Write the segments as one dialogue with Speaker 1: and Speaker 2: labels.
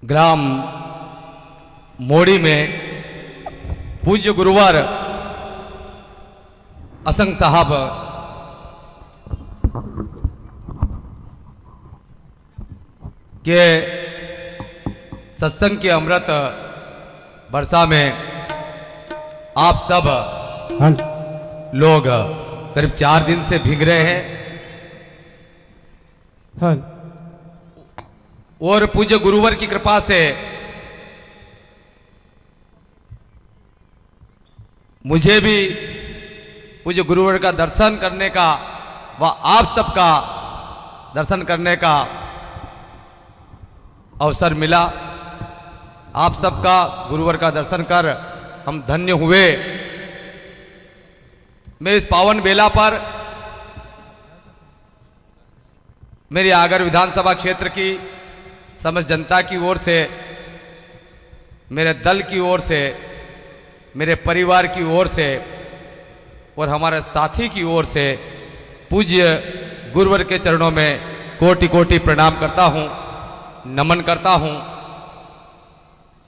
Speaker 1: ग्राम मोड़ी में पूज्य गुरुवर असंग साहब के सत्संग के अमृत वर्षा में आप सब लोग करीब 4 दिन से भीग रहे हैं और पूज्य गुरुवर की कृपा से मुझे भी पूज्य गुरुवर का दर्शन करने का व आप सबका दर्शन करने का अवसर मिला। आप सबका गुरुवर का दर्शन कर हम धन्य हुए। मैं इस पावन बेला पर मेरी आगर विधानसभा क्षेत्र की समस्त जनता की ओर से, मेरे दल की ओर से, मेरे परिवार की ओर से और हमारे साथी की ओर से पूज्य गुरुवर के चरणों में कोटि कोटि प्रणाम करता हूं, नमन करता हूं।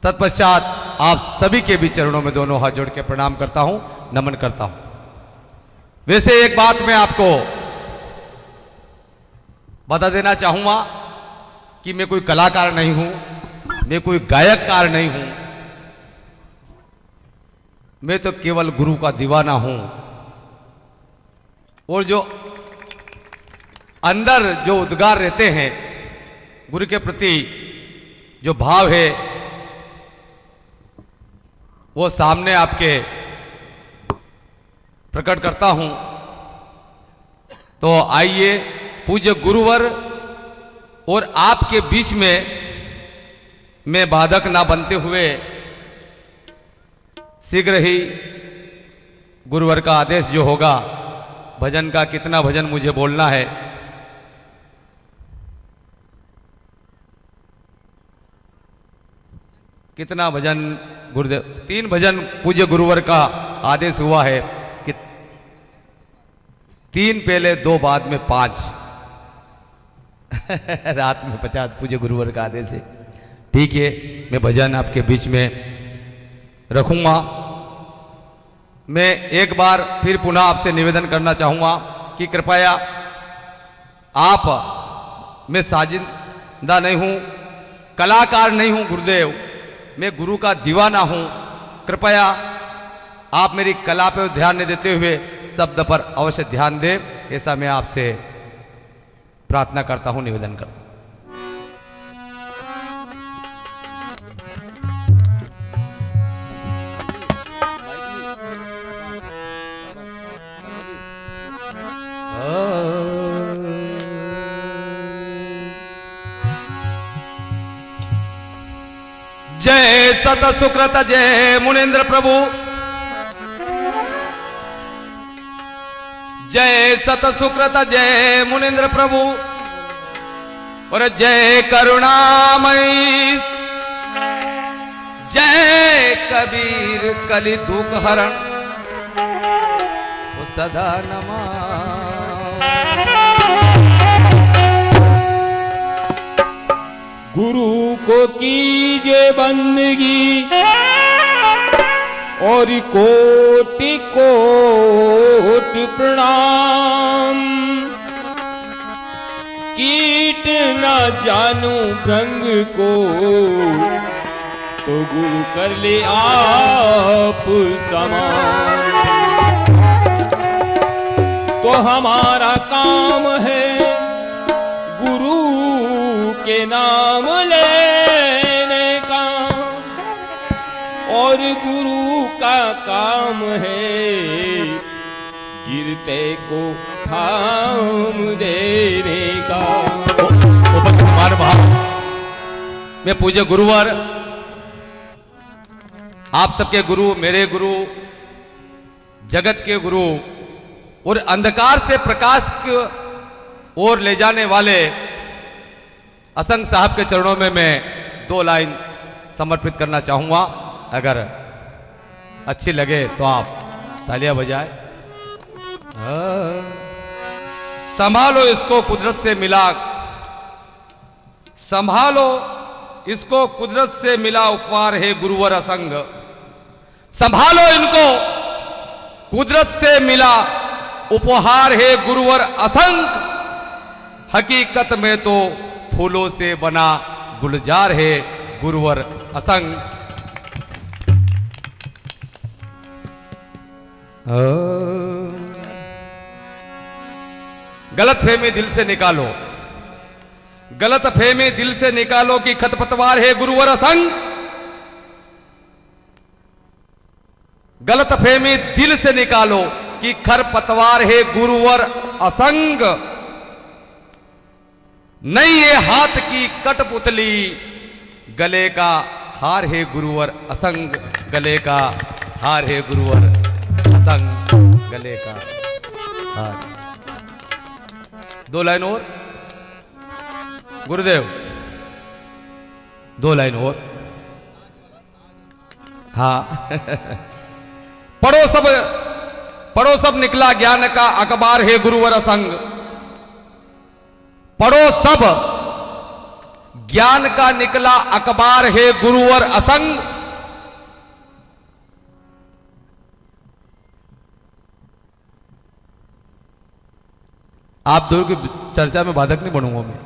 Speaker 1: तत्पश्चात आप सभी के भी चरणों में दोनों हाथ जोड़ के प्रणाम करता हूं, नमन करता हूं। वैसे एक बात मैं आपको बता देना चाहूंगा कि मैं कोई कलाकार नहीं हूं, मैं कोई गायककार नहीं हूं, मैं तो केवल गुरु का दीवाना हूं। और जो अंदर जो उद्गार रहते हैं गुरु के प्रति जो भाव है वो सामने आपके प्रकट करता हूं। तो आइए पूज्य गुरुवर और आपके बीच में मैं बाधक ना बनते हुए शीघ्र ही गुरुवर का आदेश जो होगा, भजन का कितना भजन मुझे बोलना है, कितना भजन गुरुदेव, 3 भजन पूज्य गुरुवर का आदेश हुआ है कि 3 पहले 2 बाद में 5 रात में 50 पूज्य गुरुवर का आदेश है। ठीक है, मैं भजन आपके बीच में रखूंगा। मैं एक बार फिर पुनः आपसे निवेदन करना चाहूंगा कि कृपया आप, मैं साजिंदा नहीं हूं, कलाकार नहीं हूं गुरुदेव, मैं गुरु का दीवाना हूं। कृपया आप मेरी कला पर ध्यान नहीं देते हुए शब्द पर अवश्य ध्यान दें, ऐसा मैं आपसे प्रार्थना करता हूं, निवेदन करता हूं। जय सत सुकृत जय मुनीन्द्र प्रभु, जय सत सुकृत जय मुनीन्द्र प्रभु, और जय करुणामयी जय कबीर कलि दुख हरण वो सदा नमा।
Speaker 2: गुरु को कीजे बंदगी और कोटि कोट प्रणाम। कीट न जानू भृंग को तो गुरु कर ले आप समान। तो हमारा काम है गुरु के नाम लेने का, और गुरु का काम है गिरते को थाम देने का।
Speaker 1: उपकुमार भाव मैं पूज्य गुरुवर, आप सबके गुरु, मेरे गुरु, जगत के गुरु और अंधकार से प्रकाश की ओर ले जाने वाले असंग साहब के चरणों में मैं 2 लाइन समर्पित करना चाहूंगा। अगर अच्छी लगे तो आप तालियां बजाएं। संभालो इसको कुदरत से मिला, संभालो इसको कुदरत से मिला उपहार है गुरुवर असंग। संभालो इनको, कुदरत से मिला उपहार है गुरुवर असंग। हकीकत में तो फूलों से बना गुलजार है गुरुवर असंग। गलत फहमी दिल से निकालो, गलत फहमी दिल से निकालो कि खतपतवार है गुरुवर असंग। गलत फहमी दिल से निकालो कि खरपतवार है गुरुवर असंग। नहीं ये हाथ की कठपुतली, गले का हार है गुरुवर असंग। गले का हार है गुरुवर असंग, गले का हार। 2 लाइन और गुरुदेव, 2 लाइन और। हाँ पढ़ो सब निकला ज्ञान का अखबार है गुरुवर असंग। पढ़ो सब ज्ञान का निकला अखबार है गुरुवर असंग। आप दोनों की चर्चा में बाधक नहीं बनूंगा मैं।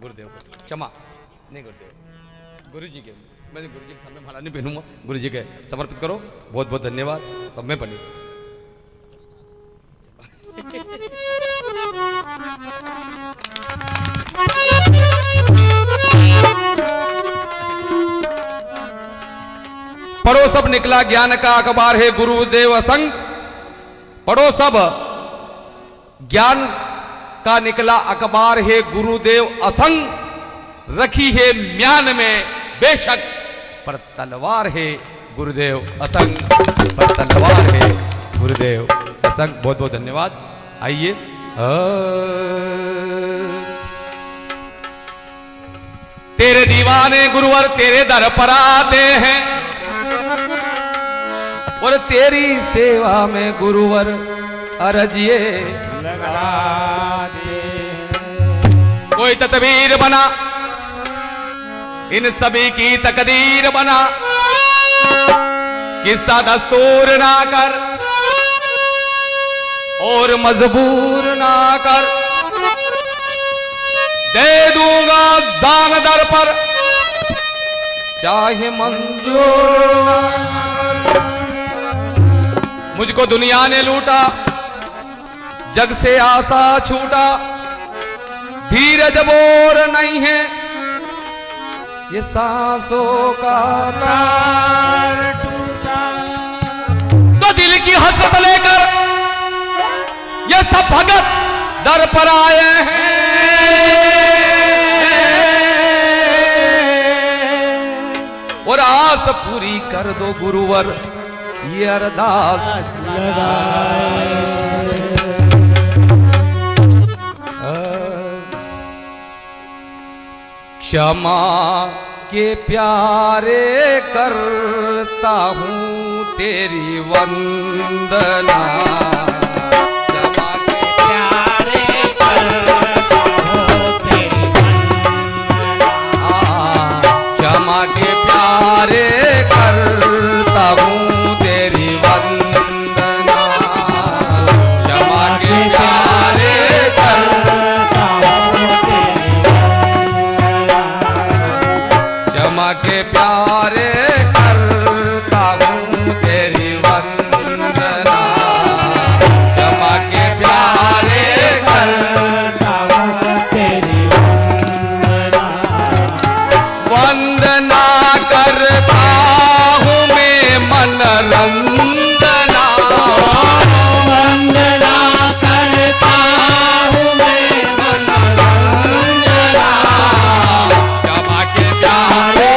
Speaker 1: गुरुदेव क्षमा नहीं, गुरुदेव गुरु जी के, मैं गुरु जी के सामने माला नहीं पहनूंगा। गुरु जी के समर्पित करो। बहुत बहुत धन्यवाद। अब मैं पढ़ी। पढ़ो सब निकला ज्ञान का अखबार है गुरुदेव असंग। पढ़ो सब ज्ञान का निकला अखबार है गुरुदेव असंग। रखी है म्यान में बेशक, पर तलवार है गुरुदेव असंग। पर तलवार है गुरुदेव असंग। बहुत बहुत धन्यवाद। आइए तेरे दीवाने गुरुवर तेरे दर पर आते हैं और तेरी सेवा में गुरुवर अर्जिए लगाते हैं। कोई तदबीर बना, इन सभी की तकदीर बना। किस्सा दस्तूर ना कर और मजबूर ना कर। दे दूंगा जान दर पर, चाहे मंजूर ना कर। मुझको दुनिया ने लूटा, जग से आशा छूटा। धीरज बोर नहीं है, ये सांसों का तार टूटा। तो दिल की हसरत लेकर ये सब भगत दर पर आए हैं और आस पूरी कर दो गुरुवर, ये अरदास लगाए। क्षमा के प्यारे करता हूँ तेरी वंदना। क्षमा के प्यारे करता हूँ तेरी वंदना। क्षमा के प्यारे करता हूँ तेरी वंदना। क्षमा के प्यारे करता हूँ तेरी वंदना। क्षमा के प्यारे करता हूँ तेरी वंदना। क्षमा के प्यारे करता हूँ तेरी वंदना। वंदना करता हूँ मैं मन रंजना। वंदना करता हूँ मैं मन रंजना। क्षमा के प्यारे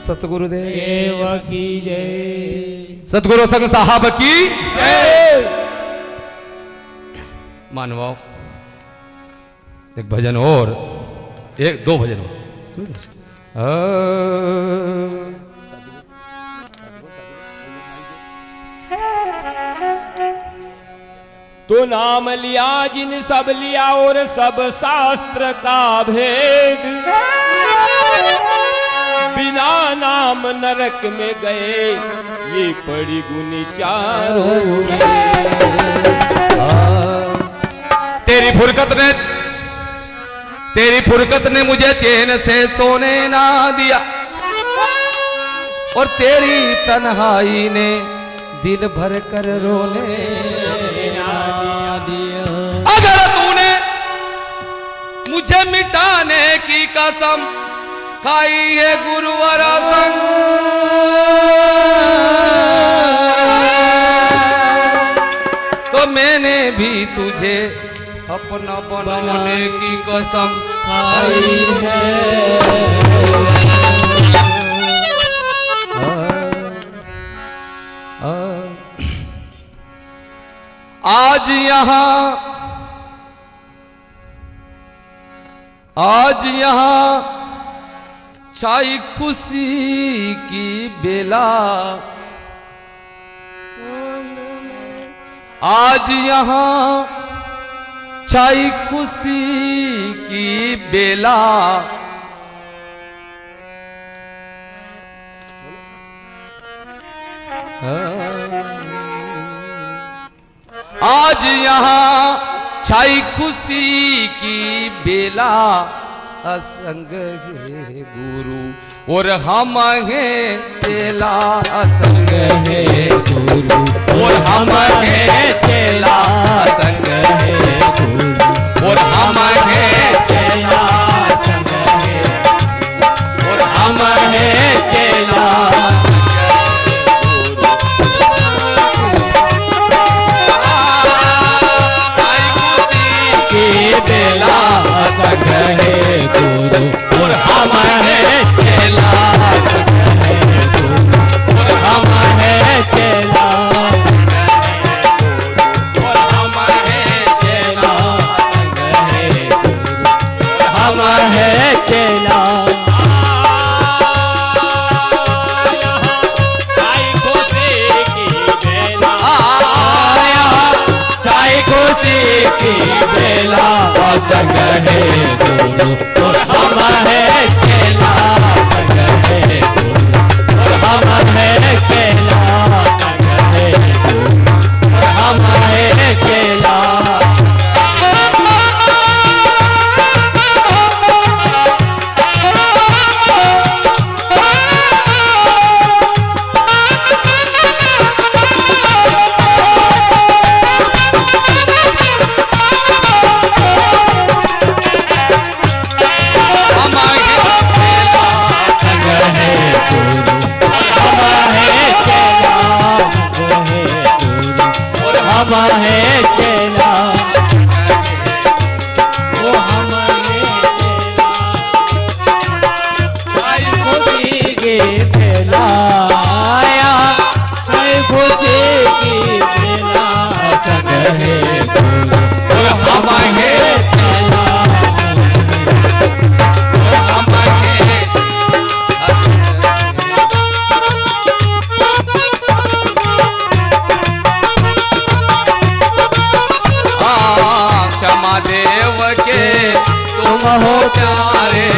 Speaker 1: सतगुरुदेव
Speaker 2: की जय।
Speaker 1: सतगुरु संग साहब की
Speaker 2: जय।
Speaker 1: मानवाओ एक भजन और, एक दो भजन और।
Speaker 2: तो नाम लिया जिन सब लिया और सब शास्त्र का भेद, बिना नाम नरक में गए ये पड़ी गुनी चारों।
Speaker 1: तेरी फुरकत ने मुझे चैन से सोने ना दिया, और तेरी तन्हाई ने दिल भर कर रोने ना दिया। अगर तूने मुझे मिटाने की कसम खाई है गुरुवर आजम, तो मैंने भी तुझे अपना बनाने की कसम खाई है। आज यहाँ छाई खुशी की बेला, आज यहाँ छाई खुशी की बेला, आज यहाँ छाई खुशी की बेला, असंग है गुरु और हम हैं चेला, असंग है गुरु और हम हैं चेला, असंग है गुरु और हम हैं चेला, असंग है और हम हैं चेला। बेला असंग है गुरु और हम हैं चेला, असंग है गुरु और हम हैं चेला, और हम हैं चेला, असंग है गुरु हम हैं चेला। चाय खुशी की बेला आया, चाय खुशी की बेला, असंग है गुरु और हम हैं चेला, असंग है गुरु और हम हैं चेला, असंग है गुरु और हम हैं चेला। हम हैं चेला, वो हम हैं चेला, चाय खुशी की बेला आया, चाय खुशी की बेला, असंग है गुरु और हम हैं चेला, और हम हैं क्षमा देव के तुम हो प्यारे,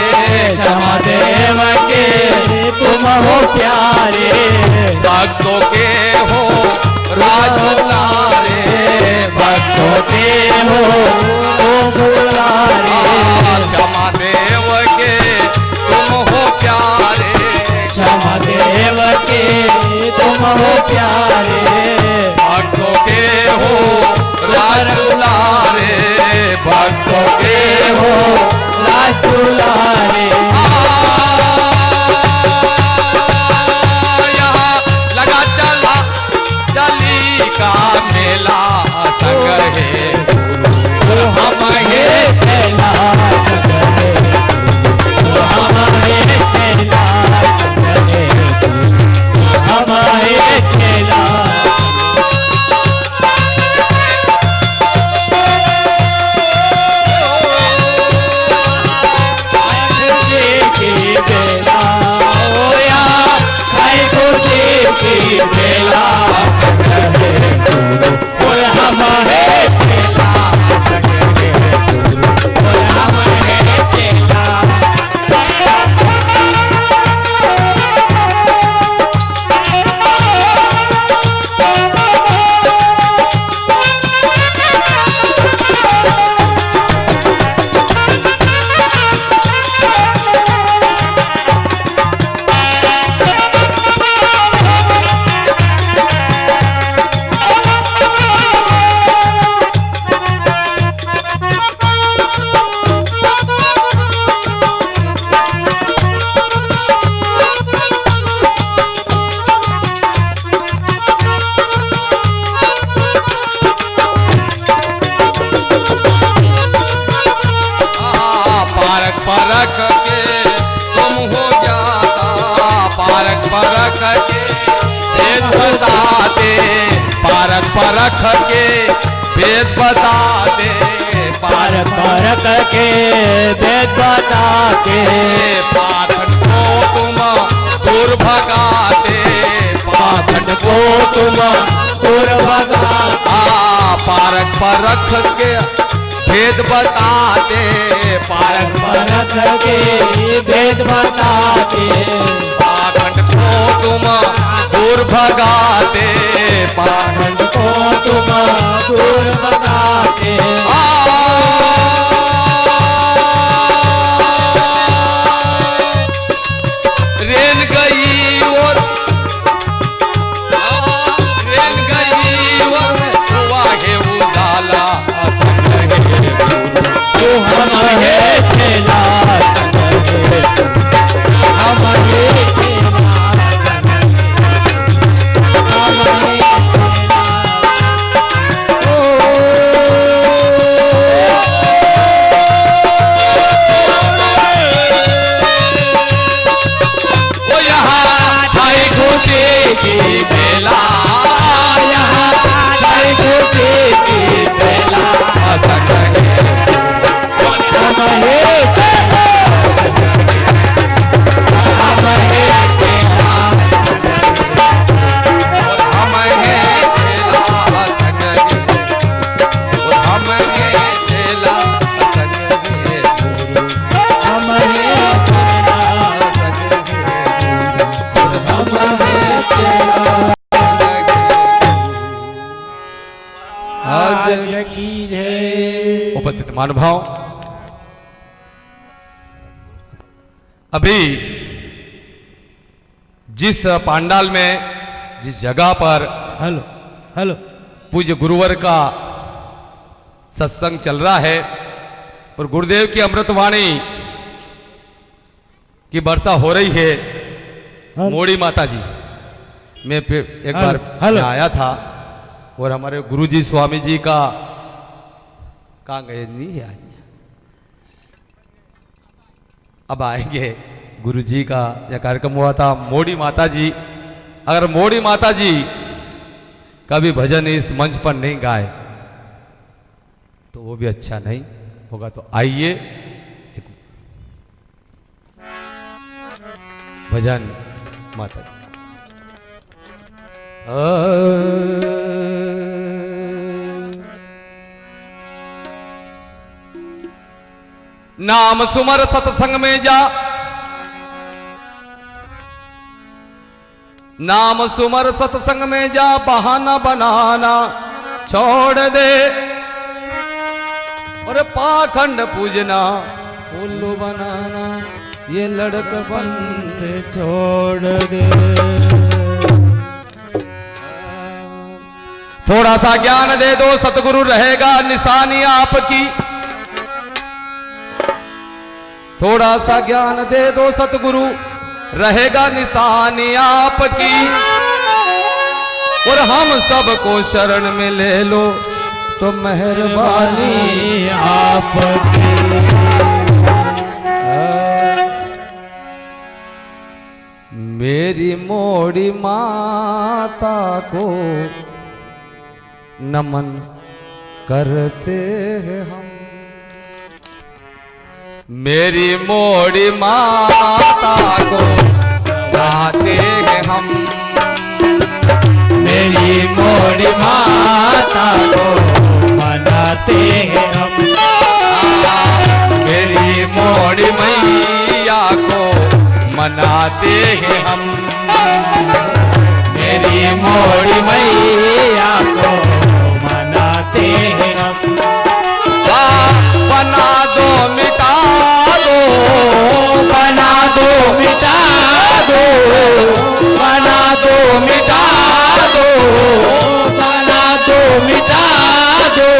Speaker 1: क्षमा देव के तुम हो प्यारे, भक्तों के हो राजदुलारे, भक्तों के हो दुलारे। क्षमा देव के तुम हो प्यारे, क्षमा देव के तुम हो प्यारे, भक्तों के हो राजदुलारे, भक्तों के हो राजदुलारे। यहाँ लगा चला चली का मेला, असंग है गुरु हम हैं चेला, असंग है गुरु हम हैं चेला, असंग है परख के भेद बताते, पारक परख के भेद बताते,
Speaker 2: पारक परख के भेद बताते,
Speaker 1: पाखंड को तुम दूर भगाते,
Speaker 2: पाखंड को तुम दूर भगाते,
Speaker 1: पारक परख के भेद बताते,
Speaker 2: पारक परख के भेद बताते,
Speaker 1: पाखंड को तुम दूर भगाते,
Speaker 2: पाखंड को तुम दूर भगाते,
Speaker 1: रेन गई और रेन गई और वाहे उजाला संग है
Speaker 2: तू हम है तेरा संग है, हम है तेरा संग है, हम है तेरा।
Speaker 1: वो यहाँ छाई खुशी की बेला,
Speaker 2: यहाँ छाई खुशी की बेला,
Speaker 1: संग है
Speaker 2: हम है तेरा, हम है तेरा,
Speaker 1: और हम हैं चेला संग है, और हम हैं चेला संग है गुरु,
Speaker 2: हम है तेरा, हम है तेरा। आज की जय।
Speaker 1: उपस्थित महानुभाव, अभी जिस पांडाल में, जिस जगह पर
Speaker 2: हेलो हेलो
Speaker 1: पूज्य गुरुवर का सत्संग चल रहा है और गुरुदेव की अमृतवाणी की वर्षा हो रही है, मोड़ी माता जी, मैं एक बार
Speaker 2: हेलो।
Speaker 1: आया था और हमारे गुरुजी स्वामी जी का कहाँ गए नहीं है आज, अब आएंगे। गुरुजी का यह कार्यक्रम हुआ था, मोड़ी माता जी। अगर मोड़ी माता जी का भी भजन इस मंच पर नहीं गाए तो वो भी अच्छा नहीं होगा। तो आइए एक भजन माता जी। नाम सुमर सत्संग में जा, नाम सुमर सत्संग में जा, बहाना बनाना छोड़ दे और पाखंड पूजना उल्लू बनाना ये लड़कपंथ
Speaker 2: छोड़ दे।
Speaker 1: थोड़ा सा ज्ञान दे दो सतगुरु रहेगा निशानी आपकी, थोड़ा सा ज्ञान दे दो सतगुरु रहेगा निशानी आपकी, और हम सबको शरण में ले लो तो मेहरबानी
Speaker 2: आपकी।
Speaker 1: मेरी मोड़ी माता को नमन करते हैं हम, मेरी मोड़ी माता को गाते हैं हम,
Speaker 2: मेरी मोड़ी माता को मनाते हैं हम,
Speaker 1: मेरी मोड़ी मैया को मनाते हैं हम,
Speaker 2: मेरी मोड़ी मैया को मनाते हैं हम।
Speaker 1: बना दो मिटा दो,
Speaker 2: बना दो मिटा दो, बना दो मिटा दो, बना दो मिटा दो,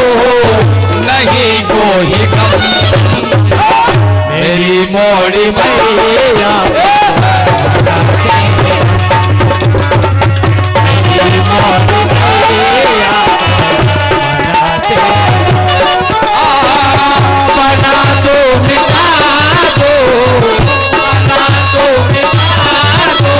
Speaker 1: नहीं कोई गम
Speaker 2: मेरी मोड़ी मैया बना दो मिटा दो, बना दो मिटा दो,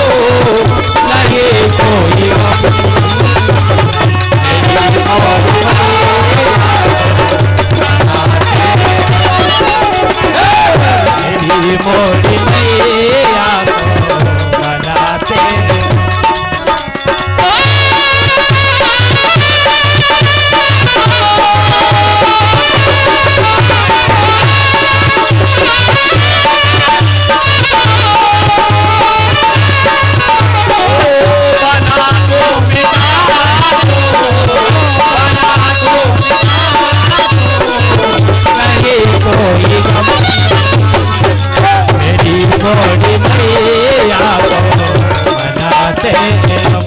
Speaker 3: मनाते हम,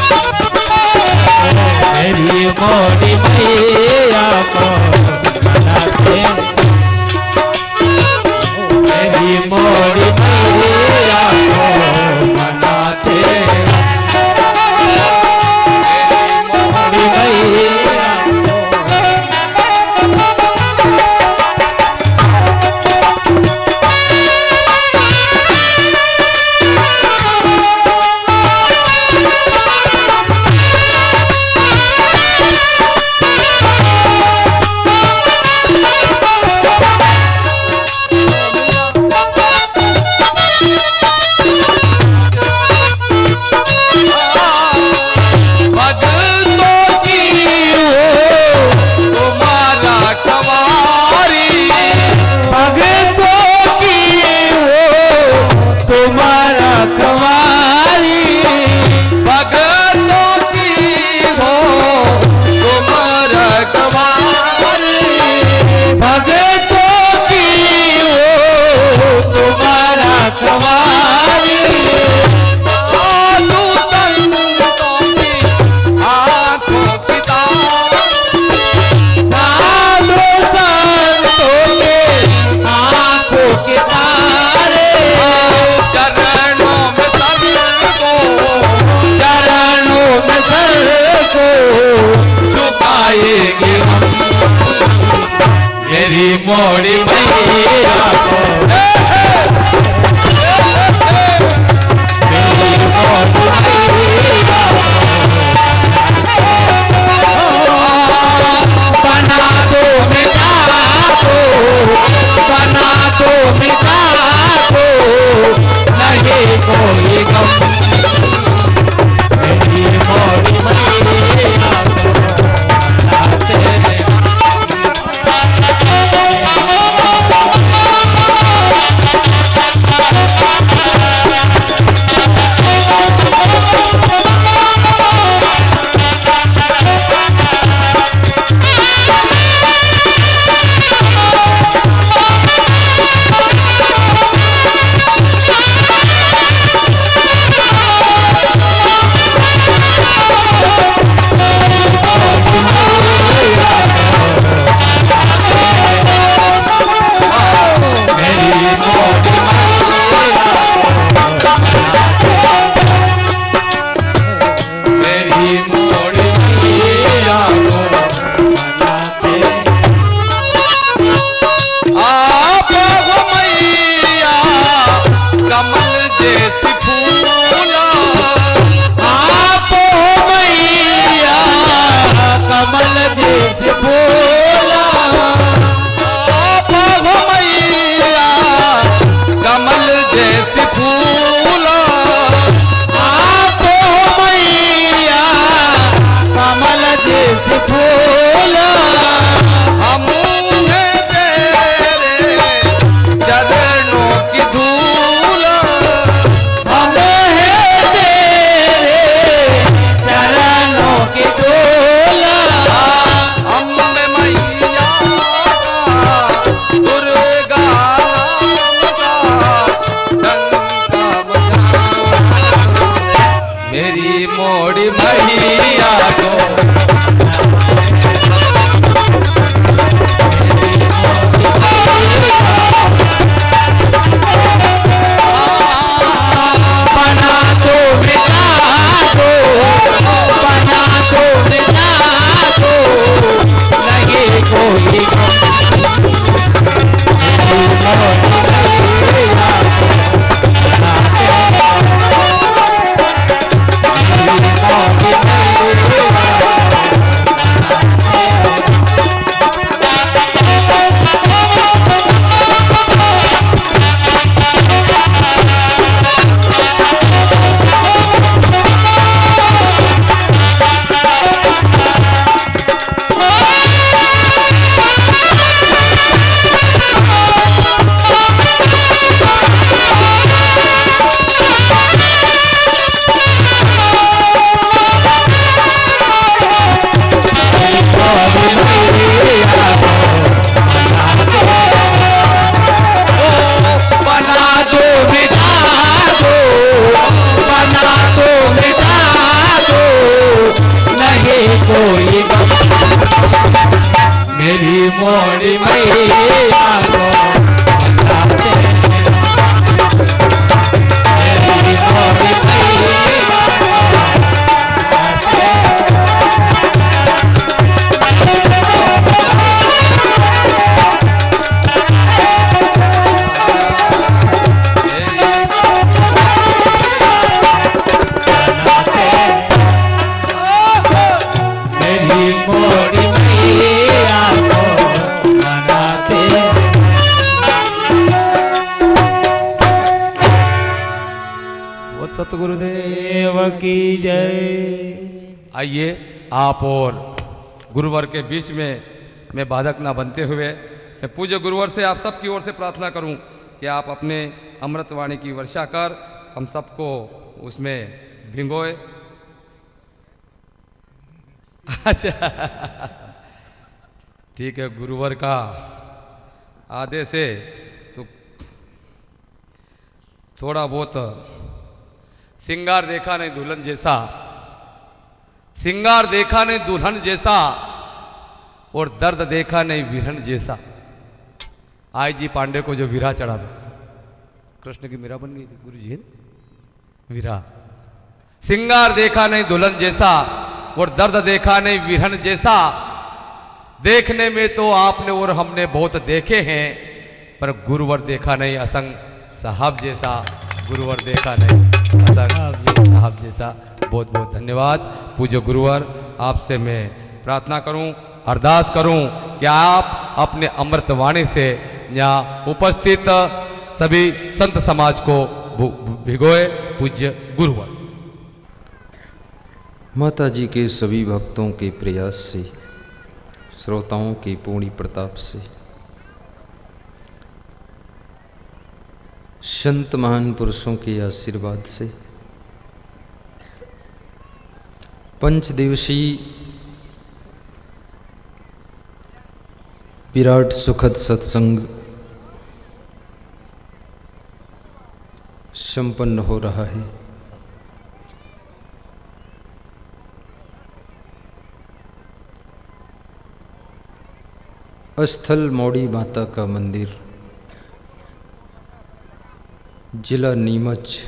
Speaker 3: मेरी मोड़ी मैया को मनाते, मेरी मोड़ी मैया को मनाते, मेरी मैया मोड़ी मैया को, मेरी मोड़ी मैया को, बना दो मिटा दो, बना दो मिटा दो, नहीं कोई गम, मेरी मोड़ी मैया को मनाते हैं। मोरी मैया को मनाते मेरी मोरी मैया
Speaker 1: सतगुरुदेव
Speaker 3: की जय।
Speaker 1: आइए आप और गुरुवर के बीच में मैं बाधक ना बनते हुए मैं पूज्य गुरुवर से आप सबकी ओर से प्रार्थना करूं कि आप अपने अमृतवाणी की वर्षा कर हम सबको उसमें भिगोए। अच्छा ठीक है, गुरुवर का आदेश है तो थोड़ा बहुत सिंगार देखा नहीं दुल्हन जैसा, सिंगार देखा नहीं दुल्हन जैसा और दर्द देखा नहीं विरहन जैसा। आई जी पांडे को जो वीरा चढ़ा था, कृष्ण की मीरा बन गई थी गुरु जी वीरा। सिंगार देखा नहीं दुल्हन जैसा और दर्द देखा नहीं विरहन जैसा। देखने में तो आपने और हमने बहुत देखे हैं पर गुरुवर देखा नहीं असंग साहब जैसा, गुरुवर देखा नहीं साहब जैसा। बहुत बहुत धन्यवाद पूज्य गुरुवर। आपसे मैं प्रार्थना करूं, अरदास करूं कि आप अपने अमृतवाणी से यहाँ उपस्थित सभी संत समाज को भिगोए। पूज्य गुरुवर।
Speaker 4: माता जी के सभी भक्तों के प्रयास से, श्रोताओं के पूर्ण प्रताप से, संत महान पुरुषों के आशीर्वाद से पंचदिवसीय विराट सुखद सत्संग संपन्न हो रहा है। स्थल मौड़ी माता का मंदिर, जिला नीमच,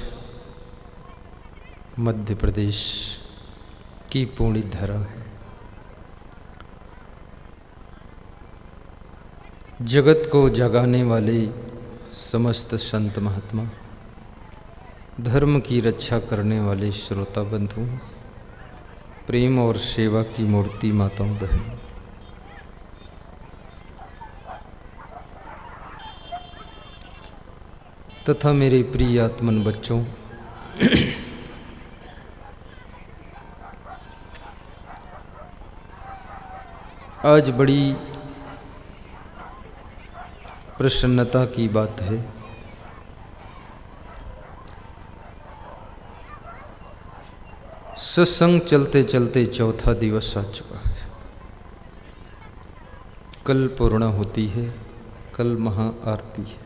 Speaker 4: मध्य प्रदेश की पूर्ण धरा है। जगत को जगाने वाले समस्त संत महात्मा, धर्म की रक्षा करने वाले श्रोता बंधुओं, प्रेम और सेवा की मूर्ति माताओं बहनों, तथा मेरे प्रिय आत्मन बच्चों, आज बड़ी प्रसन्नता की बात है। सत्संग चलते चलते चौथा दिवस आ चुका है। कल पूर्ण होती है, कल महाआरती है।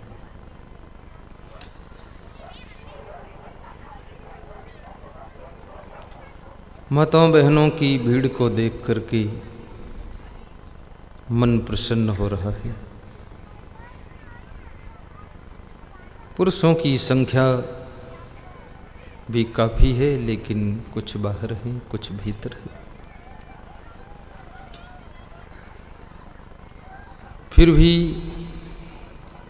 Speaker 4: माताओं बहनों की भीड़ को देख करके मन प्रसन्न हो रहा है। पुरुषों की संख्या भी काफ़ी है, लेकिन कुछ बाहर हैं, कुछ भीतर हैं। फिर भी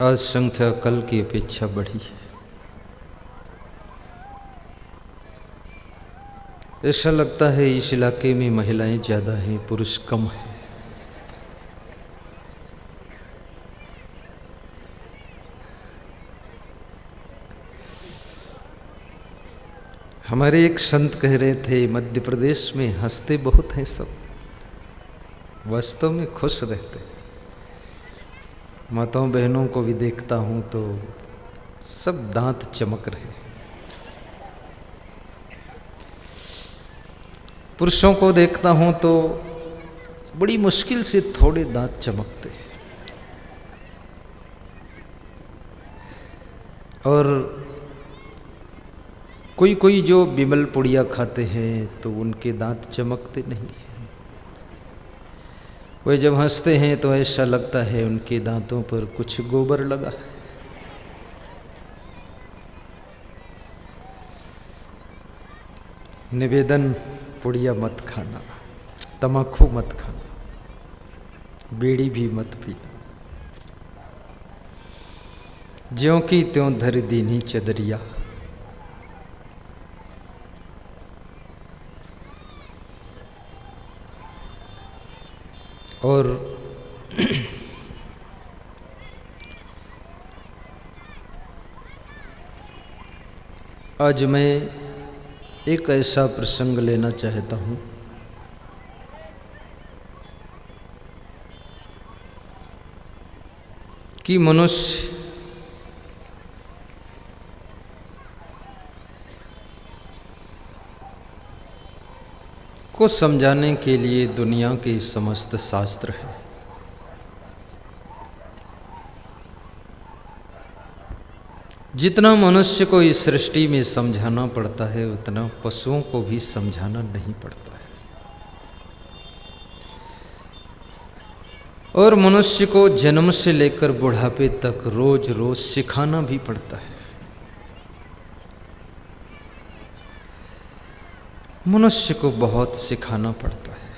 Speaker 4: आज संख्या कल की अपेक्षा बढ़ी है। ऐसा लगता है इस इलाके में महिलाएं ज़्यादा हैं, पुरुष कम हैं। हमारे एक संत कह रहे थे, मध्य प्रदेश में हंसते बहुत हैं सब, वास्तव में खुश रहते। माताओं बहनों को भी देखता हूँ तो सब दांत चमक रहे। पुरुषों को देखता हूँ तो बड़ी मुश्किल से थोड़े दांत चमकते। और कोई कोई जो बिमल पुड़िया खाते हैं तो उनके दांत चमकते नहीं हैं। वे जब हंसते हैं तो ऐसा लगता है उनके दांतों पर कुछ गोबर लगा है। निवेदन, पुड़िया मत खाना, तम्बाकू मत खाना, बीड़ी भी मत पीना। ज्यों की त्यों धर दीनी चदरिया। और आज मैं एक ऐसा प्रसंग लेना चाहता हूँ कि मनुष्य को समझाने के लिए दुनिया के समस्त शास्त्र हैं। जितना मनुष्य को इस सृष्टि में समझाना पड़ता है उतना पशुओं को भी समझाना नहीं पड़ता है। और मनुष्य को जन्म से लेकर बुढ़ापे तक रोज रोज सिखाना भी पड़ता है। मनुष्य को बहुत सिखाना पड़ता है।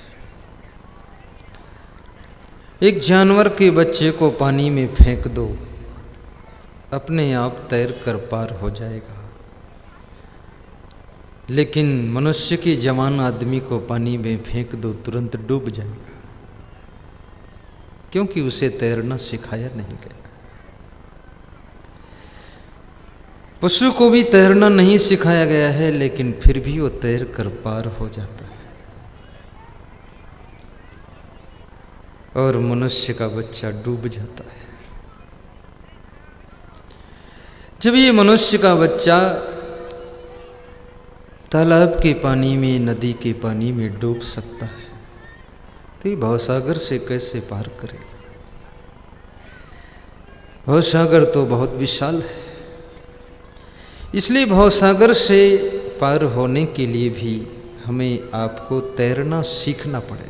Speaker 4: एक जानवर के बच्चे को पानी में फेंक दो, अपने आप तैर कर पार हो जाएगा। लेकिन मनुष्य के जवान आदमी को पानी में फेंक दो, तुरंत डूब जाएगा, क्योंकि उसे तैरना सिखाया नहीं गया। पशु को भी तैरना नहीं सिखाया गया है, लेकिन फिर भी वो तैर कर पार हो जाता है। और मनुष्य का बच्चा डूब जाता है। जब ये मनुष्य का बच्चा तालाब के पानी में, नदी के पानी में डूब सकता है, तो ये भवसागर से कैसे पार करे? भवसागर तो बहुत विशाल है। इसलिए भवसागर से पार होने के लिए भी हमें आपको तैरना सीखना पड़े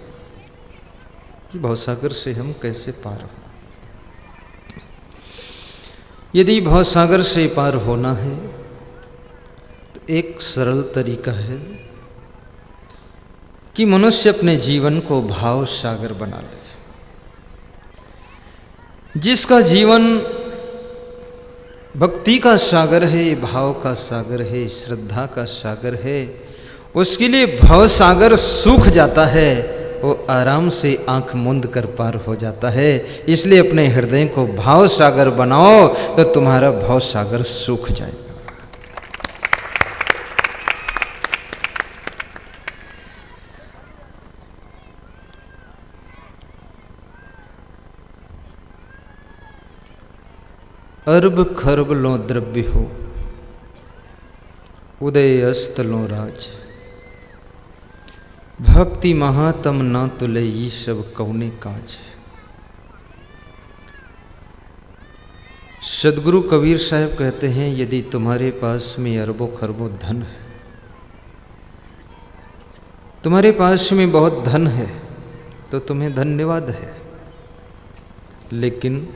Speaker 4: कि भवसागर से हम कैसे पार हो। यदि भवसागर से पार होना है तो एक सरल तरीका है कि मनुष्य अपने जीवन को भाव सागर बना ले। जिसका जीवन भक्ति का सागर है, भाव का सागर है, श्रद्धा का सागर है, उसके लिए भव सागर सूख जाता है, वो आराम से आंख मूंद कर पार हो जाता है। इसलिए अपने हृदय को भाव सागर बनाओ तो तुम्हारा भाव सागर सूख जाएगा। अरब खरब लो द्रव्य हो, उदय अस्त लो राज। भक्ति महातम ना तुले ये सब कौने काज। सदगुरु कबीर साहब कहते हैं, यदि तुम्हारे पास में अरबों खरबों धन है, तुम्हारे पास में बहुत धन है, तो तुम्हें धन्यवाद है। लेकिन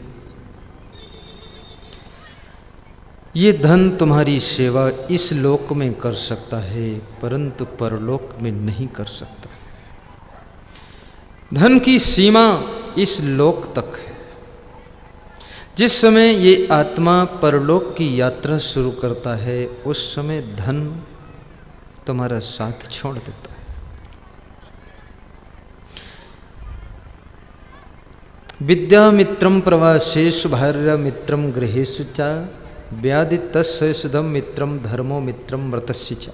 Speaker 4: ये धन तुम्हारी सेवा इस लोक में कर सकता है, परंतु परलोक में नहीं कर सकता। धन की सीमा इस लोक तक है। जिस समय ये आत्मा परलोक की यात्रा शुरू करता है, उस समय धन तुम्हारा साथ छोड़ देता है। विद्या मित्रम प्रवासेषु भार्या मित्रम गृहेषु च व्याधि तस्सुधम मित्रम धर्मो मित्रम मृतस्य च।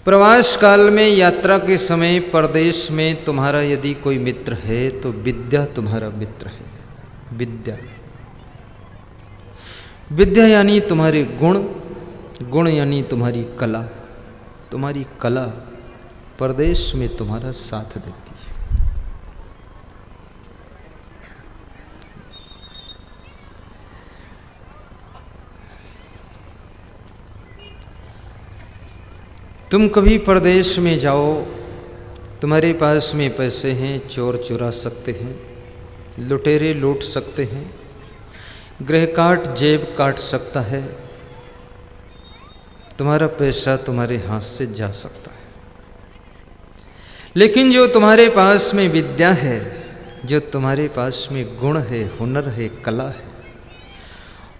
Speaker 4: प्रवास काल में, यात्रा के समय, परदेश में तुम्हारा यदि कोई मित्र है तो विद्या तुम्हारा मित्र है। विद्या, विद्या यानी तुम्हारे गुण, गुण यानी तुम्हारी कला। तुम्हारी कला परदेश में तुम्हारा साथ देती है। तुम कभी परदेश में जाओ तुम्हारे पास में पैसे हैं, चोर चुरा सकते हैं, लुटेरे लूट सकते हैं, गृह काट जेब काट सकता है, तुम्हारा पैसा तुम्हारे हाथ से जा सकता है। लेकिन जो तुम्हारे पास में विद्या है, जो तुम्हारे पास में गुण है, हुनर है, कला है,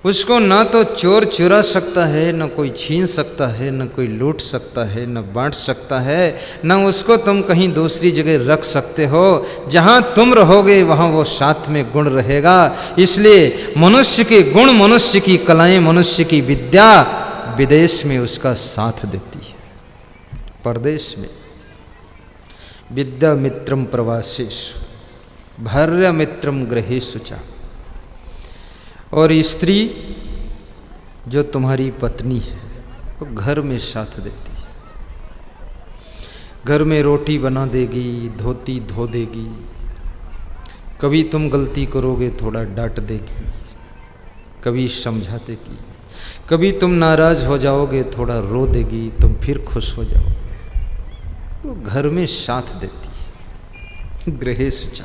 Speaker 4: उसको ना तो चोर चुरा सकता है, न कोई छीन सकता है, न कोई लूट सकता है, न बांट सकता है, न उसको तुम कहीं दूसरी जगह रख सकते हो। जहाँ तुम रहोगे वहाँ वो साथ में गुण रहेगा। इसलिए मनुष्य के गुण, मनुष्य की कलाएं, मनुष्य की विद्या विदेश में उसका साथ देती है। परदेश में विद्या मित्रम प्रवासेषु भार्या मित्रम गृहेषु च। और स्त्री जो तुम्हारी पत्नी है वो घर में साथ देती है, घर में रोटी बना देगी, धोती धो देगी, कभी तुम गलती करोगे थोड़ा डांट देगी, कभी समझा देगी, कभी तुम नाराज हो जाओगे थोड़ा रो देगी, तुम फिर खुश हो जाओगे। वो घर में साथ देती है। गृहेषु च।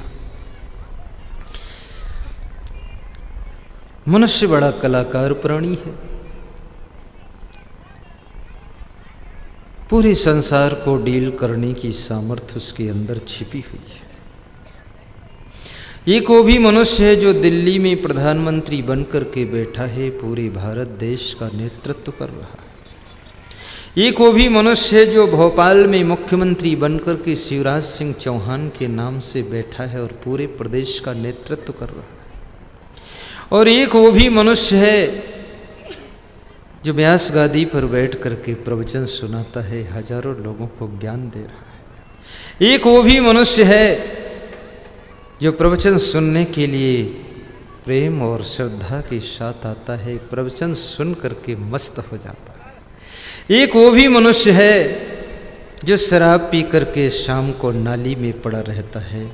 Speaker 4: मनुष्य बड़ा कलाकार प्राणी है। पूरे संसार को डील करने की सामर्थ्य उसके अंदर छिपी हुई है। एक वो भी मनुष्य है जो दिल्ली में प्रधानमंत्री बनकर के बैठा है, पूरे भारत देश का नेतृत्व कर रहा है। एक वो भी मनुष्य है जो भोपाल में मुख्यमंत्री बनकर के शिवराज सिंह चौहान के नाम से बैठा है और पूरे प्रदेश का नेतृत्व कर रहा है। और एक वो भी मनुष्य है जो व्यास गादी पर बैठ करके प्रवचन सुनाता है, हजारों लोगों को ज्ञान दे रहा है। एक वो भी मनुष्य है जो प्रवचन सुनने के लिए प्रेम और श्रद्धा के साथ आता है, प्रवचन सुन करके मस्त हो जाता है। एक वो भी मनुष्य है जो शराब पी करके शाम को नाली में पड़ा रहता है,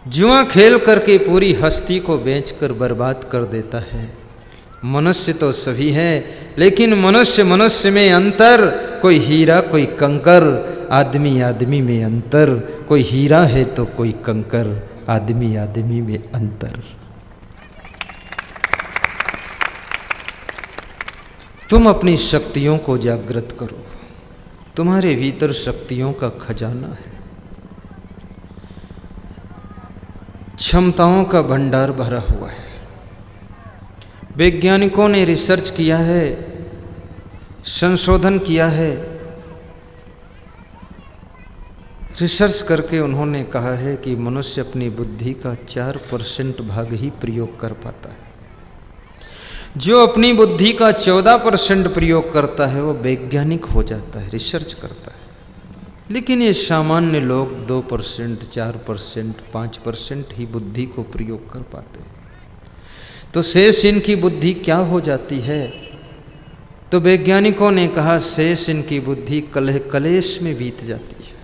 Speaker 4: जुआ खेल करके पूरी हस्ती को बेचकर बर्बाद कर देता है। मनुष्य तो सभी है, लेकिन मनुष्य मनुष्य में अंतर, कोई हीरा कोई कंकर, आदमी आदमी में अंतर, कोई हीरा है तो कोई कंकर, आदमी आदमी में अंतर। तुम अपनी शक्तियों को जागृत करो। तुम्हारे भीतर शक्तियों का खजाना है, क्षमताओं का भंडार भरा हुआ है। वैज्ञानिकों ने रिसर्च किया है, संशोधन किया है। रिसर्च करके उन्होंने कहा है कि मनुष्य अपनी बुद्धि का 4% भाग ही प्रयोग कर पाता है। जो अपनी बुद्धि का 14% प्रयोग करता है वो वैज्ञानिक हो जाता है, रिसर्च करता है। लेकिन ये सामान्य लोग 2%, 4%, 5% ही बुद्धि को प्रयोग कर पाते हैं। तो शेष इनकी बुद्धि क्या हो जाती है? तो वैज्ञानिकों ने कहा शेष इनकी बुद्धि कलह कलेश में बीत जाती है।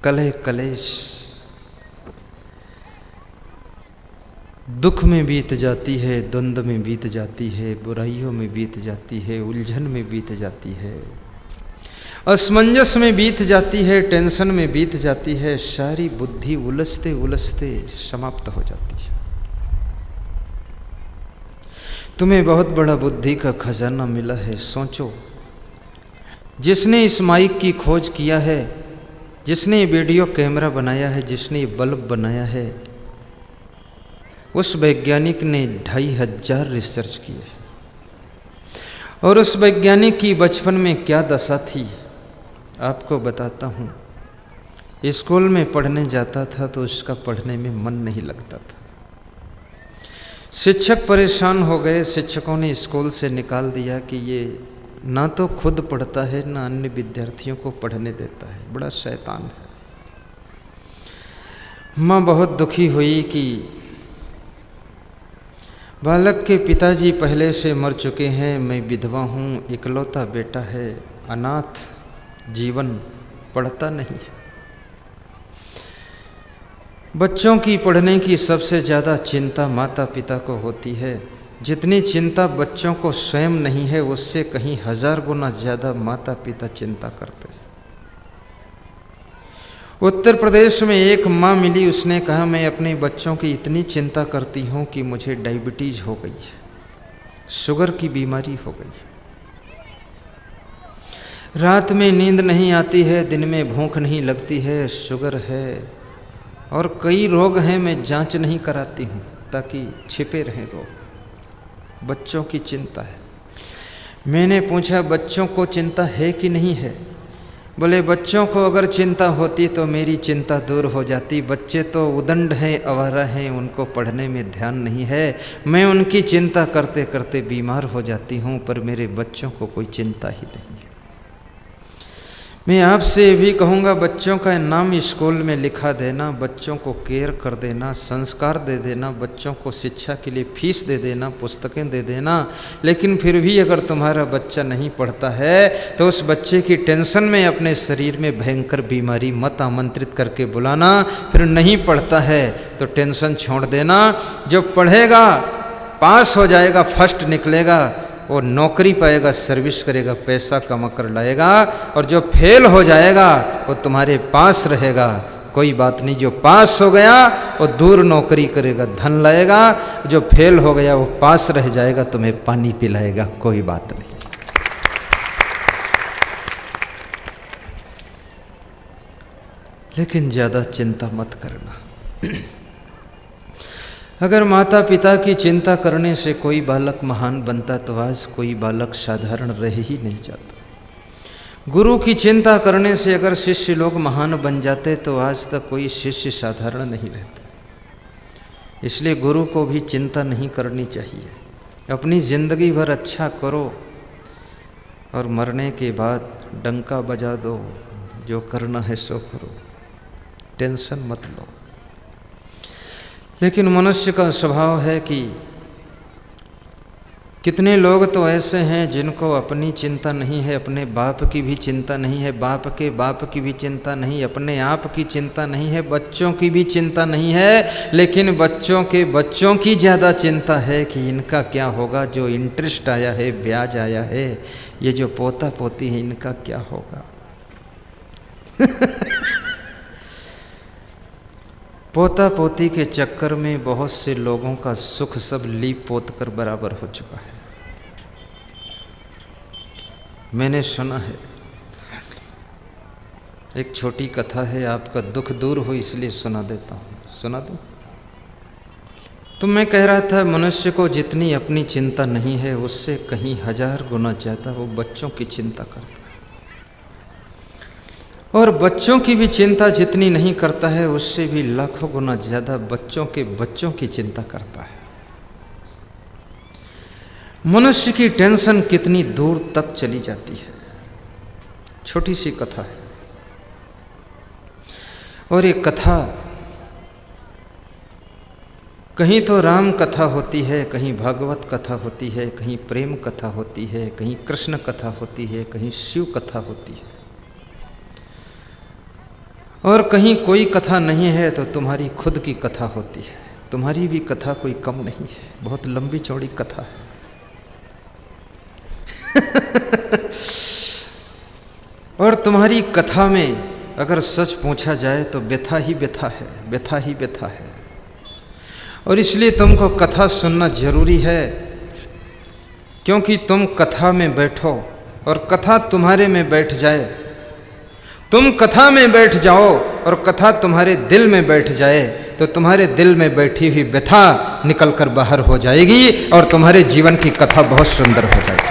Speaker 4: कलह कलेश, दुख में बीत जाती है, द्वंद्व में बीत जाती है, बुराइयों में बीत जाती है, उलझन में बीत जाती है, असमंजस में बीत जाती है, टेंशन में बीत जाती है। सारी बुद्धि उलझते उलझते समाप्त हो जाती है। तुम्हें बहुत बड़ा बुद्धि का खजाना मिला है। सोचो, जिसने इस माइक की खोज किया है, जिसने वीडियो कैमरा बनाया है, जिसने बल्ब बनाया है, उस वैज्ञानिक ने 2500 रिसर्च किए। और उस वैज्ञानिक की बचपन में क्या दशा थी आपको बताता हूँ। स्कूल में पढ़ने जाता था तो उसका पढ़ने में मन नहीं लगता था। शिक्षक परेशान हो गए, शिक्षकों ने स्कूल से निकाल दिया कि ये ना तो खुद पढ़ता है ना अन्य विद्यार्थियों को पढ़ने देता है, बड़ा शैतान है। माँ बहुत दुखी हुई कि बालक के पिताजी पहले से मर चुके हैं, मैं विधवा हूँ, इकलौता बेटा है, अनाथ जीवन, पढ़ता नहीं। बच्चों की पढ़ने की सबसे ज़्यादा चिंता माता पिता को होती है। जितनी चिंता बच्चों को स्वयं नहीं है, उससे कहीं 1000 गुना ज़्यादा माता पिता चिंता करते हैं। उत्तर प्रदेश में एक माँ मिली, उसने कहा मैं अपने बच्चों की इतनी चिंता करती हूँ कि मुझे डायबिटीज हो गई है, शुगर की बीमारी हो गई। रात में नींद नहीं आती है, दिन में भूख नहीं लगती है, शुगर है और कई रोग हैं, मैं जांच नहीं कराती हूँ ताकि छिपे रहें रोग। बच्चों की चिंता है। मैंने पूछा बच्चों को चिंता है कि नहीं है? बोले बच्चों को अगर चिंता होती तो मेरी चिंता दूर हो जाती। बच्चे तो उदंड हैं, आवारा हैं, उनको पढ़ने में ध्यान नहीं है। मैं उनकी चिंता करते करते बीमार हो जाती हूँ, पर मेरे बच्चों को कोई चिंता ही नहीं। मैं आपसे भी कहूँगा बच्चों का नाम स्कूल में लिखा देना, बच्चों को केयर कर देना, संस्कार दे देना, बच्चों को शिक्षा के लिए फीस दे देना, पुस्तकें दे देना। लेकिन फिर भी अगर तुम्हारा बच्चा नहीं पढ़ता है तो उस बच्चे की टेंशन में अपने शरीर में भयंकर बीमारी मत आमंत्रित करके बुलाना। फिर नहीं पढ़ता है तो टेंशन छोड़ देना। जो पढ़ेगा पास हो जाएगा, फर्स्ट निकलेगा, वो नौकरी पाएगा, सर्विस करेगा, पैसा कमा कर लाएगा। और जो फेल हो जाएगा वो तुम्हारे पास रहेगा, कोई बात नहीं। जो पास हो गया वो दूर नौकरी करेगा, धन लाएगा। जो फेल हो गया वो पास रह जाएगा, तुम्हें पानी पिलाएगा, कोई बात नहीं। लेकिन ज़्यादा चिंता मत करना। अगर माता पिता की चिंता करने से कोई बालक महान बनता तो आज कोई बालक साधारण रह ही नहीं जाता। गुरु की चिंता करने से अगर शिष्य लोग महान बन जाते तो आज तक कोई शिष्य साधारण नहीं रहता। इसलिए गुरु को भी चिंता नहीं करनी चाहिए। अपनी ज़िंदगी भर अच्छा करो और मरने के बाद डंका बजा दो, जो करना है सो करो, टेंशन मत लो। लेकिन मनुष्य का स्वभाव है कि कितने लोग तो ऐसे हैं जिनको अपनी चिंता नहीं है, अपने बाप की भी चिंता नहीं है, बाप के बाप की भी चिंता नहीं, अपने आप की चिंता नहीं है, बच्चों की भी चिंता नहीं है। लेकिन बच्चों के बच्चों की ज़्यादा चिंता है कि इनका क्या होगा, जो इंटरेस्ट आया है, ब्याज आया है, ये जो पोता पोती है इनका क्या होगा। पोता पोती के चक्कर में बहुत से लोगों का सुख सब लीप पोत कर बराबर हो चुका है। मैंने सुना है, एक छोटी कथा है, आपका दुख दूर हो इसलिए सुना देता हूँ। सुना दूँ? तो मैं कह रहा था मनुष्य को जितनी अपनी चिंता नहीं है उससे कहीं 1000 गुना ज़्यादा वो बच्चों की चिंता करता है। और बच्चों की भी चिंता जितनी नहीं करता है उससे भी लाखों गुना ज़्यादा बच्चों के बच्चों की चिंता करता है। मनुष्य की टेंशन कितनी दूर तक चली जाती है। छोटी सी कथा है, और ये कथा कहीं तो राम कथा होती है, कहीं भागवत कथा होती है, कहीं प्रेम कथा होती है, कहीं कृष्ण कथा होती है, कहीं शिव कथा होती है, और कहीं कोई कथा नहीं है तो तुम्हारी खुद की कथा होती है। तुम्हारी भी कथा कोई कम नहीं है, बहुत लंबी चौड़ी कथा है। और तुम्हारी कथा में अगर सच पूछा जाए तो व्यथा ही व्यथा है, व्यथा ही व्यथा है। और इसलिए तुमको कथा सुनना जरूरी है, क्योंकि तुम कथा में बैठो और कथा तुम्हारे में बैठ जाए। तुम कथा में बैठ जाओ और कथा तुम्हारे दिल में बैठ जाए तो तुम्हारे दिल में बैठी हुई व्यथा निकल कर बाहर हो जाएगी और तुम्हारे जीवन की कथा बहुत सुंदर हो जाएगी।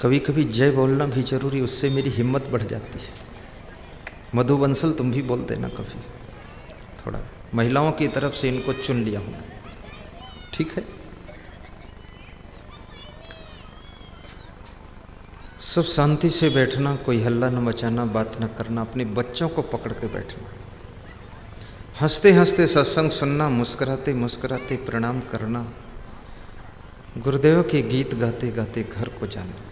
Speaker 4: कभी कभी जय बोलना भी जरूरी, उससे मेरी हिम्मत बढ़ जाती है। मधु बंसल तुम भी बोल देना कभी, थोड़ा महिलाओं की तरफ से इनको चुन लिया हूँ, ठीक है? सब शांति से बैठना, कोई हल्ला न मचाना, बात न करना, अपने बच्चों को पकड़ के बैठना, हंसते हंसते सत्संग सुनना, मुस्कुराते मुस्कुराते प्रणाम करना, गुरुदेव के गीत गाते गाते घर को जाना।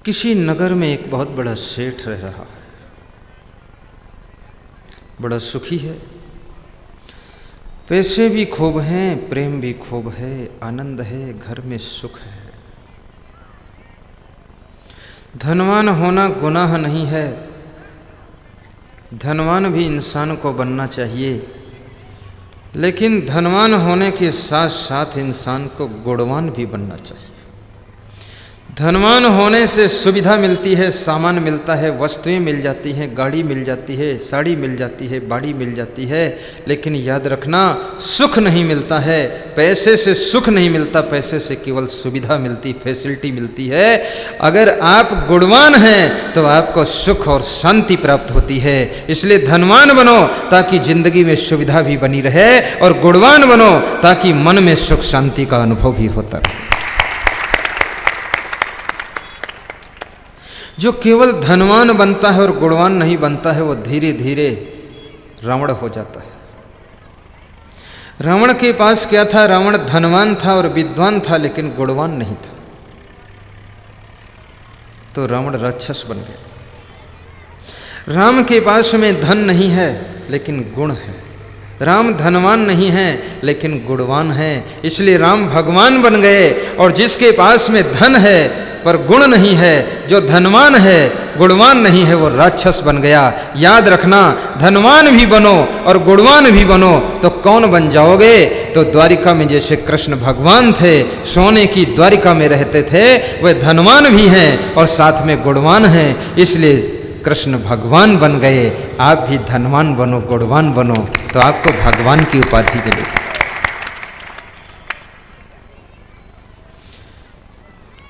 Speaker 4: किसी नगर में एक बहुत बड़ा सेठ रह रहा है, बड़ा सुखी है। पैसे भी खूब हैं, प्रेम भी खूब है, आनंद है, घर में सुख है। धनवान होना गुनाह नहीं है। धनवान भी इंसान को बनना चाहिए, लेकिन धनवान होने के साथ साथ इंसान को गुणवान भी बनना चाहिए। धनवान होने से सुविधा मिलती है, सामान मिलता है, वस्तुएं मिल जाती हैं, गाड़ी मिल जाती है, साड़ी मिल जाती है, बाड़ी मिल जाती है, लेकिन याद रखना सुख नहीं मिलता है। पैसे से सुख नहीं मिलता, पैसे से केवल सुविधा मिलती, फैसिलिटी मिलती है। अगर आप गुणवान हैं तो आपको सुख और शांति प्राप्त होती है। इसलिए धनवान बनो ताकि जिंदगी में सुविधा भी बनी रहे, और गुणवान बनो ताकि मन में सुख शांति का अनुभव भी होता रहे। जो केवल धनवान बनता है और गुणवान नहीं बनता है, वो धीरे धीरे रावण हो जाता है। रावण के पास क्या था? रावण धनवान था और विद्वान था, लेकिन गुणवान नहीं था, तो रावण राक्षस बन गया। राम के पास में धन नहीं है, लेकिन गुण है। राम धनवान नहीं है, लेकिन गुणवान है, इसलिए राम भगवान बन गए। और जिसके पास में धन है पर गुण नहीं है, जो धनवान है गुणवान नहीं है, वो राक्षस बन गया। याद रखना, धनवान भी बनो और गुणवान भी बनो तो कौन बन जाओगे? तो द्वारिका में जैसे कृष्ण भगवान थे, सोने की द्वारिका में रहते थे, वे धनवान भी हैं और साथ में गुणवान हैं, इसलिए कृष्ण भगवान बन गए। आप भी धनवान बनो, गुणवान बनो, तो आपको भगवान की उपाधि मिलेगी।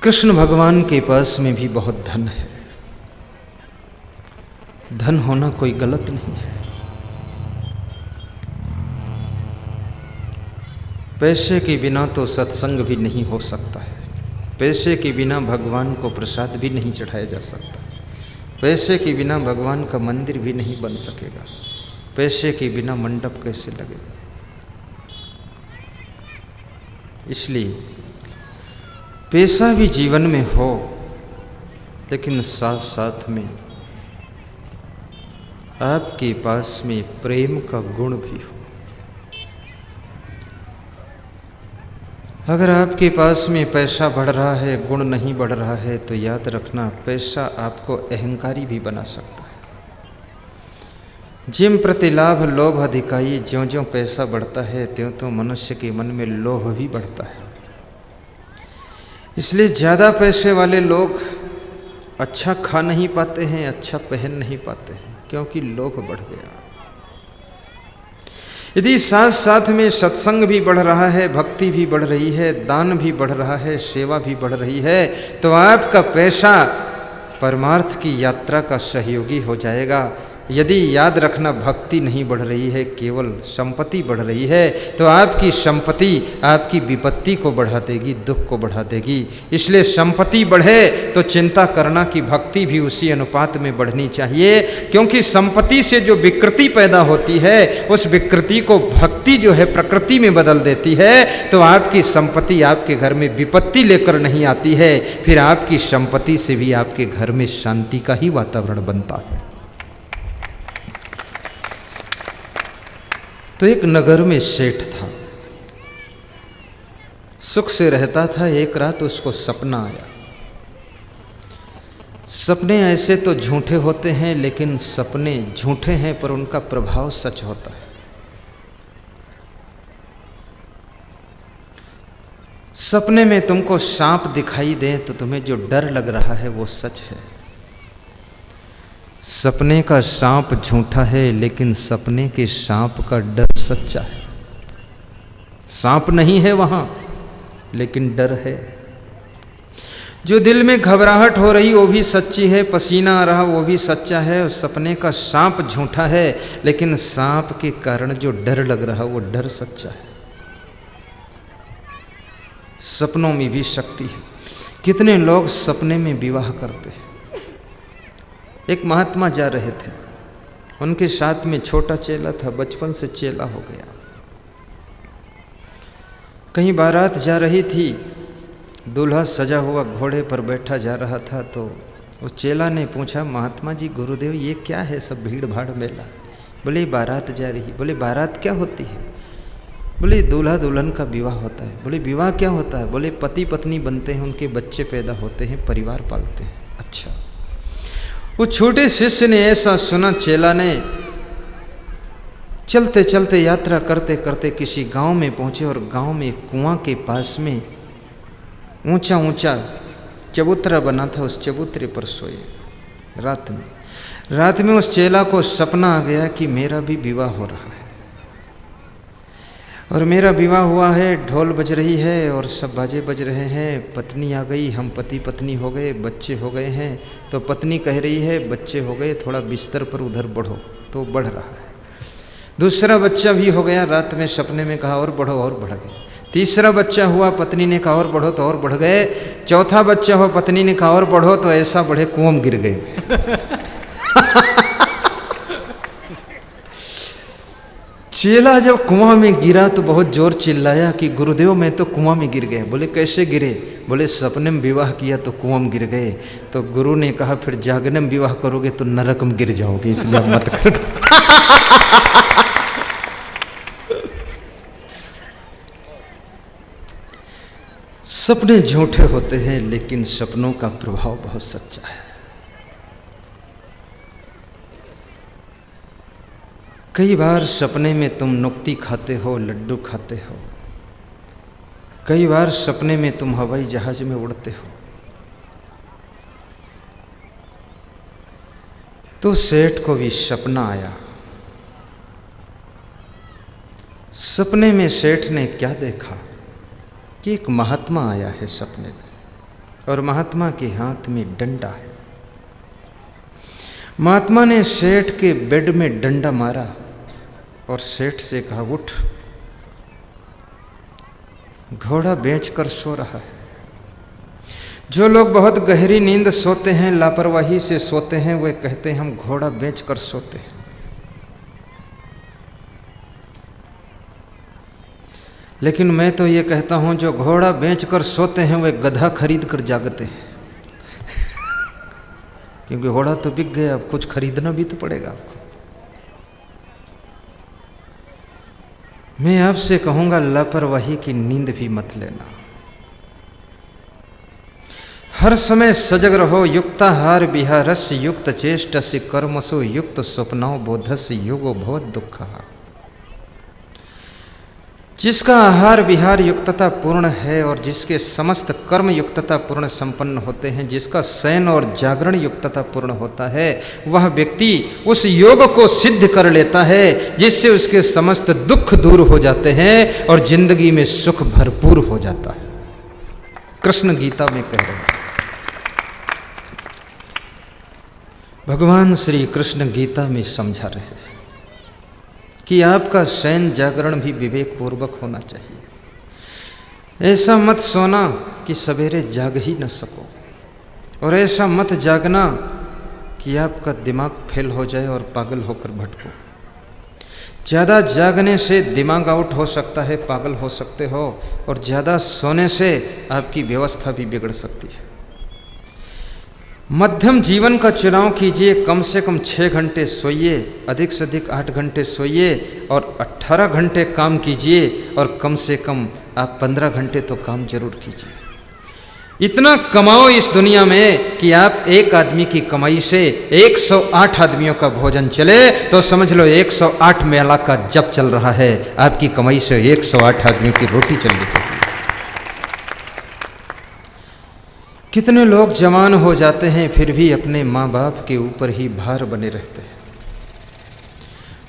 Speaker 4: कृष्ण भगवान के पास में भी बहुत धन है। धन होना कोई गलत नहीं है। पैसे के बिना तो सत्संग भी नहीं हो सकता है। पैसे के बिना भगवान को प्रसाद भी नहीं चढ़ाया जा सकता। पैसे के बिना भगवान का मंदिर भी नहीं बन सकेगा। पैसे के बिना मंडप कैसे लगेगा? इसलिए पैसा भी जीवन में हो, लेकिन साथ साथ में आपके पास में प्रेम का गुण भी हो। अगर आपके पास में पैसा बढ़ रहा है, गुण नहीं बढ़ रहा है, तो याद रखना पैसा आपको अहंकारी भी बना सकता है। जिम प्रति लाभ लोभ अधिकाई, ज्यों ज्यों पैसा बढ़ता है त्यों त्यों मनुष्य के मन में लोभ भी बढ़ता है। इसलिए ज़्यादा पैसे वाले लोग अच्छा खा नहीं पाते हैं, अच्छा पहन नहीं पाते हैं, क्योंकि लोभ बढ़ गया। यदि साथ साथ में सत्संग भी बढ़ रहा है, भक्ति भी बढ़ रही है, दान भी बढ़ रहा है, सेवा भी बढ़ रही है, तो आपका पैसा परमार्थ की यात्रा का सहयोगी हो जाएगा। यदि याद रखना भक्ति नहीं बढ़ रही है, केवल संपत्ति बढ़ रही है, तो आपकी संपत्ति आपकी विपत्ति को बढ़ा देगी, दुख को बढ़ा देगी। इसलिए संपत्ति बढ़े तो चिंता करना कि भक्ति भी उसी अनुपात में बढ़नी चाहिए, क्योंकि संपत्ति से जो विकृति पैदा होती है, उस विकृति को भक्ति जो है प्रकृति में बदल देती है। तो आपकी संपत्ति आपके घर में विपत्ति लेकर नहीं आती है, फिर आपकी संपत्ति से भी आपके घर में शांति का ही वातावरण बनता है। तो एक नगर में सेठ था, सुख से रहता था। एक रात उसको सपना आया। सपने ऐसे तो झूठे होते हैं, लेकिन सपने झूठे हैं पर उनका प्रभाव सच होता है। सपने में तुमको सांप दिखाई दे तो तुम्हें जो डर लग रहा है वो सच है। सपने का सांप झूठा है, लेकिन सपने के सांप का डर सच्चा है। सांप नहीं है वहां, लेकिन डर है। जो दिल में घबराहट हो रही वो भी सच्ची है, पसीना आ रहा वो भी सच्चा है। और सपने का सांप झूठा है, लेकिन सांप के कारण जो डर लग रहा वो डर सच्चा है। सपनों में भी शक्ति है। कितने लोग सपने में विवाह करते हैं। एक महात्मा जा रहे थे, उनके साथ में छोटा चेला था, बचपन से चेला हो गया। कहीं बारात जा रही थी, दूल्हा सजा हुआ घोड़े पर बैठा जा रहा था, तो उस चेला ने पूछा, महात्मा जी गुरुदेव ये क्या है सब भीड़ भाड़ मेला? बोले बारात जा रही। बोले बारात क्या होती है? बोले दूल्हा दुल्हन का विवाह होता है। बोले विवाह क्या होता है? बोले पति पत्नी बनते हैं, उनके बच्चे पैदा होते हैं, परिवार पालते हैं। अच्छा, वो छोटे शिष्य ने ऐसा सुना, चेला ने चलते चलते यात्रा करते करते किसी गांव में पहुंचे और गांव में एक कुआं के पास में ऊंचा ऊंचा चबूतरा बना था, उस चबूतरे पर सोए। रात में उस चेला को सपना आ गया कि मेरा भी विवाह हो रहा है और मेरा विवाह हुआ है, ढोल बज रही है और सब बाजे बज रहे हैं, पत्नी आ गई, हम पति पत्नी हो गए, बच्चे हो गए हैं। तो पत्नी कह रही है बच्चे हो गए, थोड़ा बिस्तर पर उधर बढ़ो, तो बढ़ रहा है। दूसरा बच्चा भी हो गया, रात में सपने में कहा और बढ़ो, और बढ़ गए। तीसरा बच्चा हुआ, पत्नी ने कहा और बढ़ो, तो और बढ़ गए। चौथा बच्चा हुआ, पत्नी ने कहा और बढ़ो, तो ऐसा बढ़े कुआं में गिर गए। चेला जब कुआं में गिरा तो बहुत जोर चिल्लाया कि गुरुदेव मैं तो कुआं में गिर गए। बोले कैसे गिरे? बोले सपने में विवाह किया तो कुआं में गिर गए। तो गुरु ने कहा फिर जागने में विवाह करोगे तो नरक में गिर जाओगे, इसलिए मत करो। सपने झूठे होते हैं लेकिन सपनों का प्रभाव बहुत सच्चा है। कई बार सपने में तुम नुक्ती खाते हो, लड्डू खाते हो। कई बार सपने में तुम हवाई जहाज में उड़ते हो। तो सेठ को भी सपना आया। सपने में सेठ ने क्या देखा कि एक महात्मा आया है सपने में और महात्मा के हाथ में डंडा है। महात्मा ने सेठ के बेड में डंडा मारा और सेठ से कहा उठ, घोड़ा बेचकर सो रहा है। जो लोग बहुत गहरी नींद सोते हैं, लापरवाही से सोते हैं, वे कहते हैं हम घोड़ा बेचकर सोते हैं। लेकिन मैं तो ये कहता हूं जो घोड़ा बेचकर सोते हैं वे गधा खरीद कर जागते हैं। क्योंकि घोड़ा तो बिक गया, अब कुछ खरीदना भी तो पड़ेगा आपको। मैं आपसे कहूंगा लापरवाही की नींद भी मत लेना। हर समय सजग रहो। युक्ताहार विहारस्य युक्त चेष्टस्य कर्मसु युक्त स्वप्नौ बोधस्य युगो भवत दुःखः। जिसका आहार विहार युक्तता पूर्ण है और जिसके समस्त कर्म युक्तता पूर्ण संपन्न होते हैं, जिसका शयन और जागरण युक्तता पूर्ण होता है, वह व्यक्ति उस योग को सिद्ध कर लेता है जिससे उसके समस्त दुख दूर हो जाते हैं और जिंदगी में सुख भरपूर हो जाता है। कृष्ण गीता में कह रहे हैं, भगवान श्री कृष्ण गीता में समझा रहे हैं कि आपका शयन जागरण भी विवेक पूर्वक होना चाहिए। ऐसा मत सोना कि सवेरे जाग ही न सको, और ऐसा मत जागना कि आपका दिमाग फेल हो जाए और पागल होकर भटको। ज़्यादा जागने से दिमाग आउट हो सकता है, पागल हो सकते हो, और ज़्यादा सोने से आपकी व्यवस्था भी बिगड़ सकती है। मध्यम जीवन का चुनाव कीजिए। कम से कम 6 घंटे सोइए, अधिक से अधिक 8 घंटे सोइए और 18 घंटे काम कीजिए, और कम से कम आप 15 घंटे तो काम जरूर कीजिए। इतना कमाओ इस दुनिया में कि आप एक आदमी की कमाई से 108 आदमियों का भोजन चले, तो समझ लो 108 मेला का जप चल रहा है। आपकी कमाई से 108 आदमियों की रोटी चलनी चाहिए। कितने लोग जवान हो जाते हैं फिर भी अपने माँ बाप के ऊपर ही भार बने रहते हैं।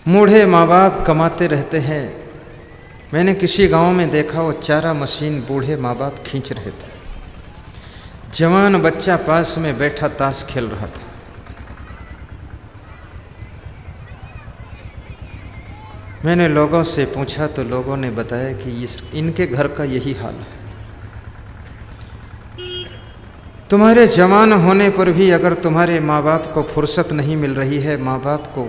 Speaker 4: बूढ़े माँ बाप कमाते रहते हैं। मैंने किसी गांव में देखा, वो चारा मशीन बूढ़े माँ बाप खींच रहे थे। जवान बच्चा पास में बैठा ताश खेल रहा था। मैंने लोगों से पूछा तो लोगों ने बताया कि इनके घर का यही हाल है। तुम्हारे जवान होने पर भी अगर तुम्हारे माँ बाप को फुर्सत नहीं मिल रही है, माँ बाप को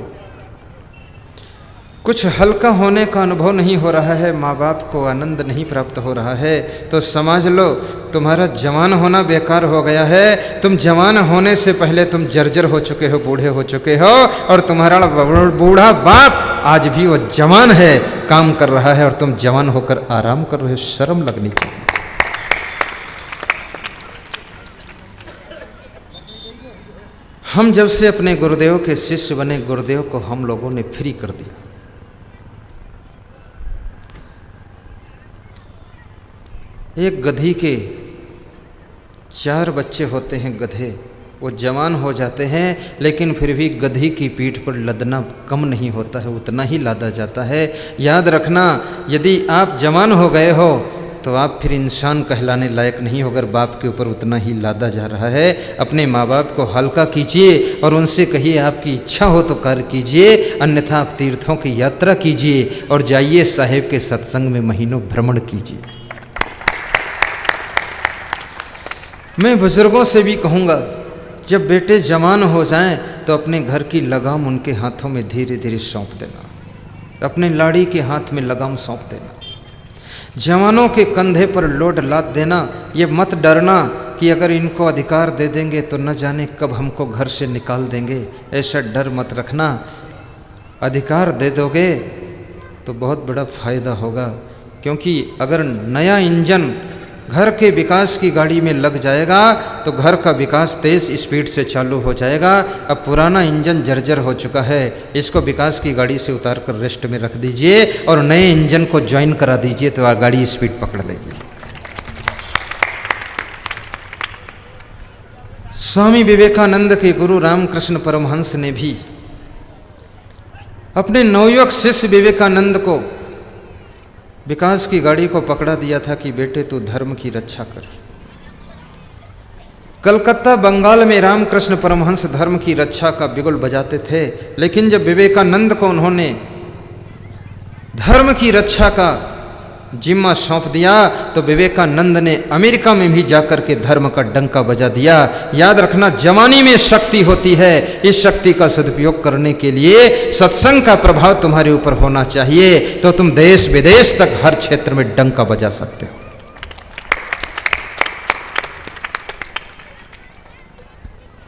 Speaker 4: कुछ हल्का होने का अनुभव नहीं हो रहा है, माँ बाप को आनंद नहीं प्राप्त हो रहा है, तो समझ लो तुम्हारा जवान होना बेकार हो गया है। तुम जवान होने से पहले तुम जर्जर हो चुके हो, बूढ़े हो चुके हो, और तुम्हारा बूढ़ा बाप आज भी वो जवान है, काम कर रहा है और तुम जवान होकर आराम कर रहे हो। शर्म लगनी चाहिए। हम जब से अपने गुरुदेव के शिष्य बने, गुरुदेव को हम लोगों ने फ्री कर दिया। एक गधी के 4 बच्चे होते हैं, गधे, वो जवान हो जाते हैं, लेकिन फिर भी गधी की पीठ पर लदना कम नहीं होता है, उतना ही लादा जाता है। याद रखना, यदि आप जवान हो गए हो तो आप फिर इंसान कहलाने लायक नहीं हो, अगर बाप के ऊपर उतना ही लादा जा रहा है। अपने माँ बाप को हल्का कीजिए और उनसे कहिए आपकी इच्छा हो तो कार्य कीजिए, अन्यथा आप तीर्थों की यात्रा कीजिए और जाइए साहेब के सत्संग में महीनों भ्रमण कीजिए। मैं बुजुर्गों से भी कहूँगा, जब बेटे जवान हो जाएं तो अपने घर की लगाम उनके हाथों में धीरे धीरे सौंप देना, अपने लाड़ी के हाथ में लगाम सौंप देना, जवानों के कंधे पर लोड लाद देना। ये मत डरना कि अगर इनको अधिकार दे देंगे तो न जाने कब हमको घर से निकाल देंगे, ऐसा डर मत रखना। अधिकार दे दोगे तो बहुत बड़ा फायदा होगा, क्योंकि अगर नया इंजन घर के विकास की गाड़ी में लग जाएगा तो घर का विकास तेज स्पीड से चालू हो जाएगा। अब पुराना इंजन जर्जर हो चुका है, इसको विकास की गाड़ी से उतार कर रेस्ट में रख दीजिए और नए इंजन को ज्वाइन करा दीजिए तो गाड़ी स्पीड पकड़ लेगी। स्वामी विवेकानंद के गुरु रामकृष्ण परमहंस ने भी अपने नवयुवक शिष्य विवेकानंद को विकास की गाड़ी को पकड़ा दिया था कि बेटे तू धर्म की रक्षा कर। कलकत्ता बंगाल में रामकृष्ण परमहंस धर्म की रक्षा का बिगुल बजाते थे, लेकिन जब विवेकानंद को उन्होंने धर्म की रक्षा का जिम्मा सौंप दिया तो विवेकानंद ने अमेरिका में भी जाकर के धर्म का डंका बजा दिया। याद रखना, जवानी में शक्ति होती है, इस शक्ति का सदुपयोग करने के लिए सत्संग का प्रभाव तुम्हारे ऊपर होना चाहिए, तो तुम देश विदेश तक हर क्षेत्र में डंका बजा सकते हो।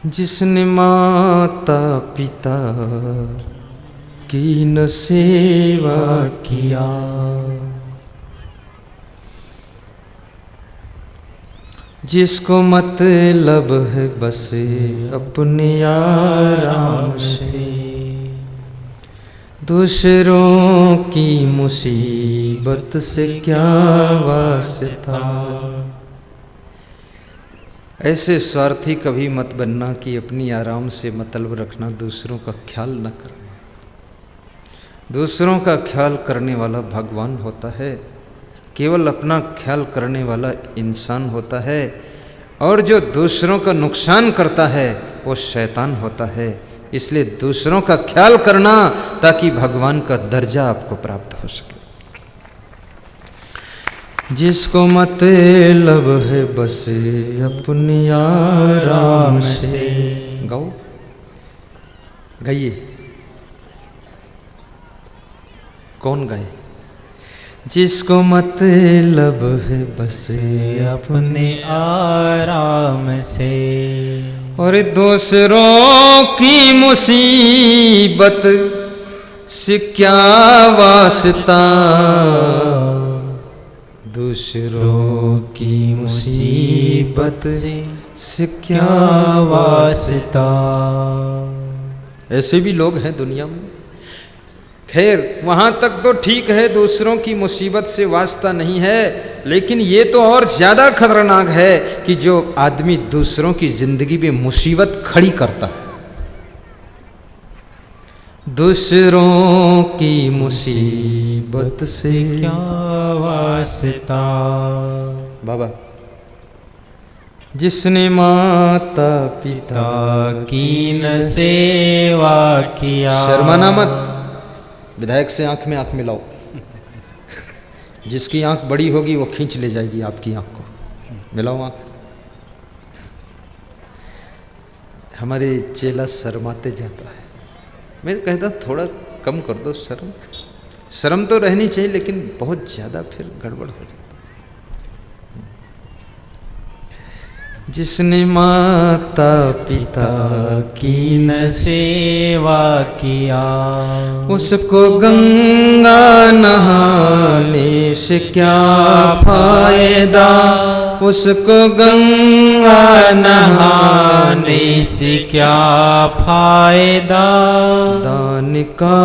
Speaker 4: जिसने माता पिता की न सेवा किया, जिसको मतलब है बस अपने आराम से, दूसरों की मुसीबत से क्या वास्ता। ऐसे स्वार्थी कभी मत बनना कि अपनी आराम से मतलब रखना, दूसरों का ख्याल न करना। दूसरों का ख्याल करने वाला भगवान होता है, केवल अपना ख्याल करने वाला इंसान होता है, और जो दूसरों का नुकसान करता है वो शैतान होता है। इसलिए दूसरों का ख्याल करना ताकि भगवान का दर्जा आपको प्राप्त हो सके। जिसको मतलब है बस अपनी आराम से। गाओ, गाइए। कौन गाए? जिसको मतलब है बस
Speaker 3: अपने आराम से,
Speaker 4: और दूसरों की मुसीबत से क्या वास्ता, दूसरों की मुसीबत से क्या वास्ता। ऐसे भी लोग हैं दुनिया में। खैर, वहाँ तक तो ठीक है, दूसरों की मुसीबत से वास्ता नहीं है, लेकिन ये तो और ज़्यादा खतरनाक है कि जो आदमी दूसरों की जिंदगी में मुसीबत खड़ी करता है। दूसरों की मुसीबत से
Speaker 3: क्या वास्ता।
Speaker 4: बाबा, जिसने माता पिता
Speaker 3: की न सेवा किया।
Speaker 4: शर्माना मत, विधायक से आंख में आंख मिलाओ। जिसकी आंख बड़ी होगी वो खींच ले जाएगी आपकी आंख को। मिलाओ आंख। हमारे चेला शर्माते जाता है। मैं कहता थोड़ा कम कर दो शर्म। शर्म तो रहनी चाहिए, लेकिन बहुत ज़्यादा फिर गड़बड़ हो जाता है। जिसने माता पिता की
Speaker 3: कीन सेवा किया,
Speaker 4: उसको गंगा नहाने से क्या फायदा, उसको गंगा
Speaker 3: नहाने से क्या फायदा।
Speaker 4: दान का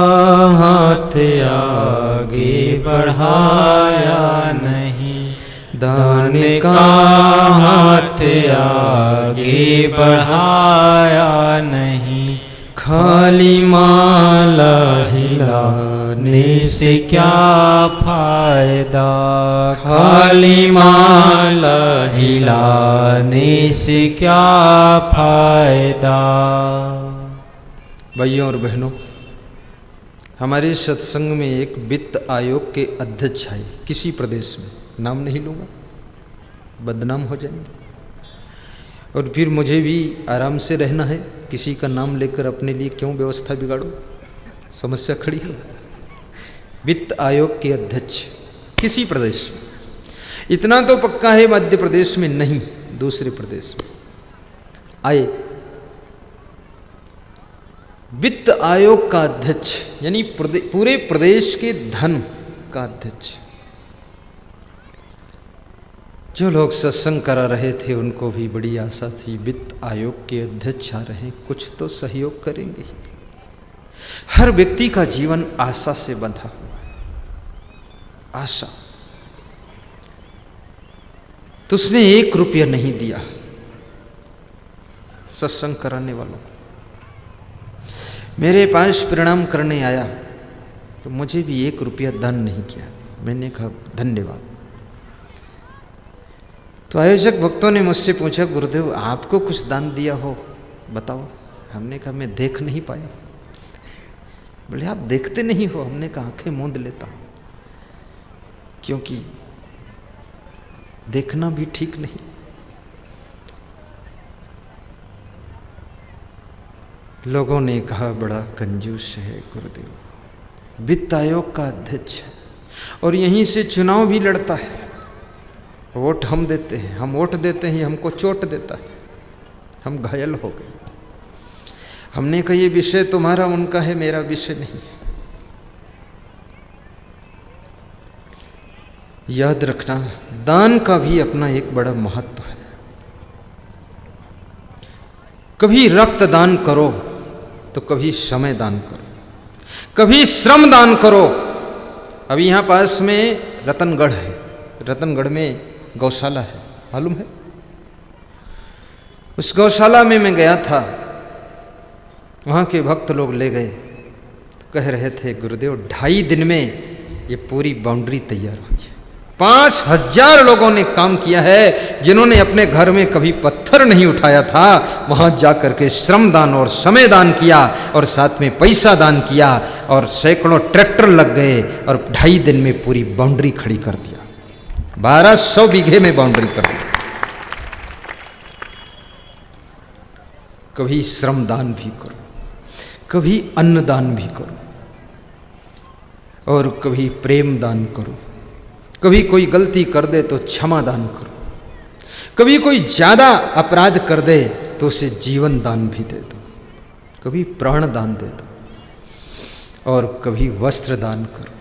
Speaker 4: हाथ आगे बढ़ाया
Speaker 3: नहीं,
Speaker 4: दान
Speaker 3: का हाथ आगे बढ़ाया नहीं।
Speaker 4: खाली माला हिलाने
Speaker 3: से क्या फायदा,
Speaker 4: खाली माला
Speaker 3: हिलाने से क्या फायदा।
Speaker 4: भाइयों और बहनों, हमारे सत्संग में एक वित्त आयोग के अध्यक्ष आए किसी प्रदेश में, नाम नहीं लूँगा, बदनाम हो जाएंगे, और फिर मुझे भी आराम से रहना है, किसी का नाम लेकर अपने लिए क्यों व्यवस्था बिगाड़ो, समस्या खड़ी हो। वित्त आयोग के अध्यक्ष किसी प्रदेश में, इतना तो पक्का है मध्य प्रदेश में नहीं, दूसरे प्रदेश में आए। वित्त आयोग का अध्यक्ष यानी पूरे प्रदेश के धन का अध्यक्ष। जो लोग सत्संग करा रहे थे उनको भी बड़ी आशा थी, वित्त आयोग के अध्यक्ष आ रहे हैं, कुछ तो सहयोग करेंगे ही। हर व्यक्ति का जीवन आशा से बंधा हुआ है, आशा। तो उसने 1 रुपया नहीं दिया सत्संग कराने वालों को। मेरे पास प्रणाम करने आया तो मुझे भी 1 रुपया दान नहीं किया। मैंने कहा धन्यवाद। तो आयोजक भक्तों ने मुझसे पूछा, गुरुदेव आपको कुछ दान दिया हो बताओ। हमने कहा मैं देख नहीं पाया। बोले आप देखते नहीं हो? हमने कहा आंखें मूंद लेता हूं, क्योंकि देखना भी ठीक नहीं। लोगों ने कहा बड़ा कंजूस है गुरुदेव, वित्त आयोग का अध्यक्ष है और यहीं से चुनाव भी लड़ता है, वोट हम देते हैं, हम वोट देते हैं, हमको चोट देता है, हम घायल हो गए। हमने कहा ये विषय तुम्हारा उनका है, मेरा विषय नहीं। याद रखना, दान का भी अपना एक बड़ा महत्व है। कभी रक्त दान करो तो कभी समय दान करो, कभी श्रम दान करो। अभी यहाँ पास में रतनगढ़ है, रतनगढ़ में गौशाला है, मालूम है? उस गौशाला में मैं गया था, वहाँ के भक्त लोग ले गए, कह रहे थे गुरुदेव 2.5 दिन में ये पूरी बाउंड्री तैयार हुई है। 5000 लोगों ने काम किया है, जिन्होंने अपने घर में कभी पत्थर नहीं उठाया था, वहाँ जा कर के श्रम दान और समय दान किया और साथ में पैसा दान किया, और सैकड़ों ट्रैक्टर लग गए और 2.5 दिन में पूरी बाउंड्री खड़ी कर दिया। 1200 बीघे में बाउंड्री कर दी। कभी श्रम दान भी करो, कभी अन्न दान भी करो, और कभी प्रेम दान करो। कभी कोई गलती कर दे तो क्षमा दान करो, कभी कोई ज्यादा अपराध कर दे तो उसे जीवन दान भी दे दो, कभी प्राण दान दे दो, और कभी वस्त्र दान करो।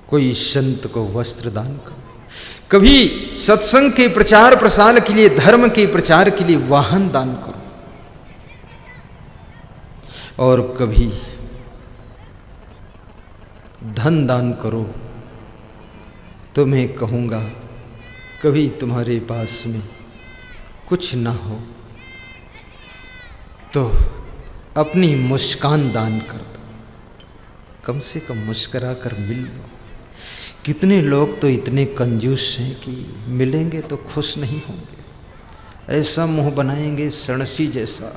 Speaker 4: कोई संत को वस्त्र दान करो, कभी सत्संग के प्रचार प्रसार के लिए, धर्म के प्रचार के लिए वाहन दान करो, और कभी धन दान करो। तो मैं कहूँगा, कभी तुम्हारे पास में कुछ ना हो तो अपनी मुस्कान दान कर दो, कम से कम मुस्करा कर मिल लो। कितने लोग तो इतने कंजूस हैं कि मिलेंगे तो खुश नहीं होंगे, ऐसा मुंह बनाएंगे सणसी जैसा,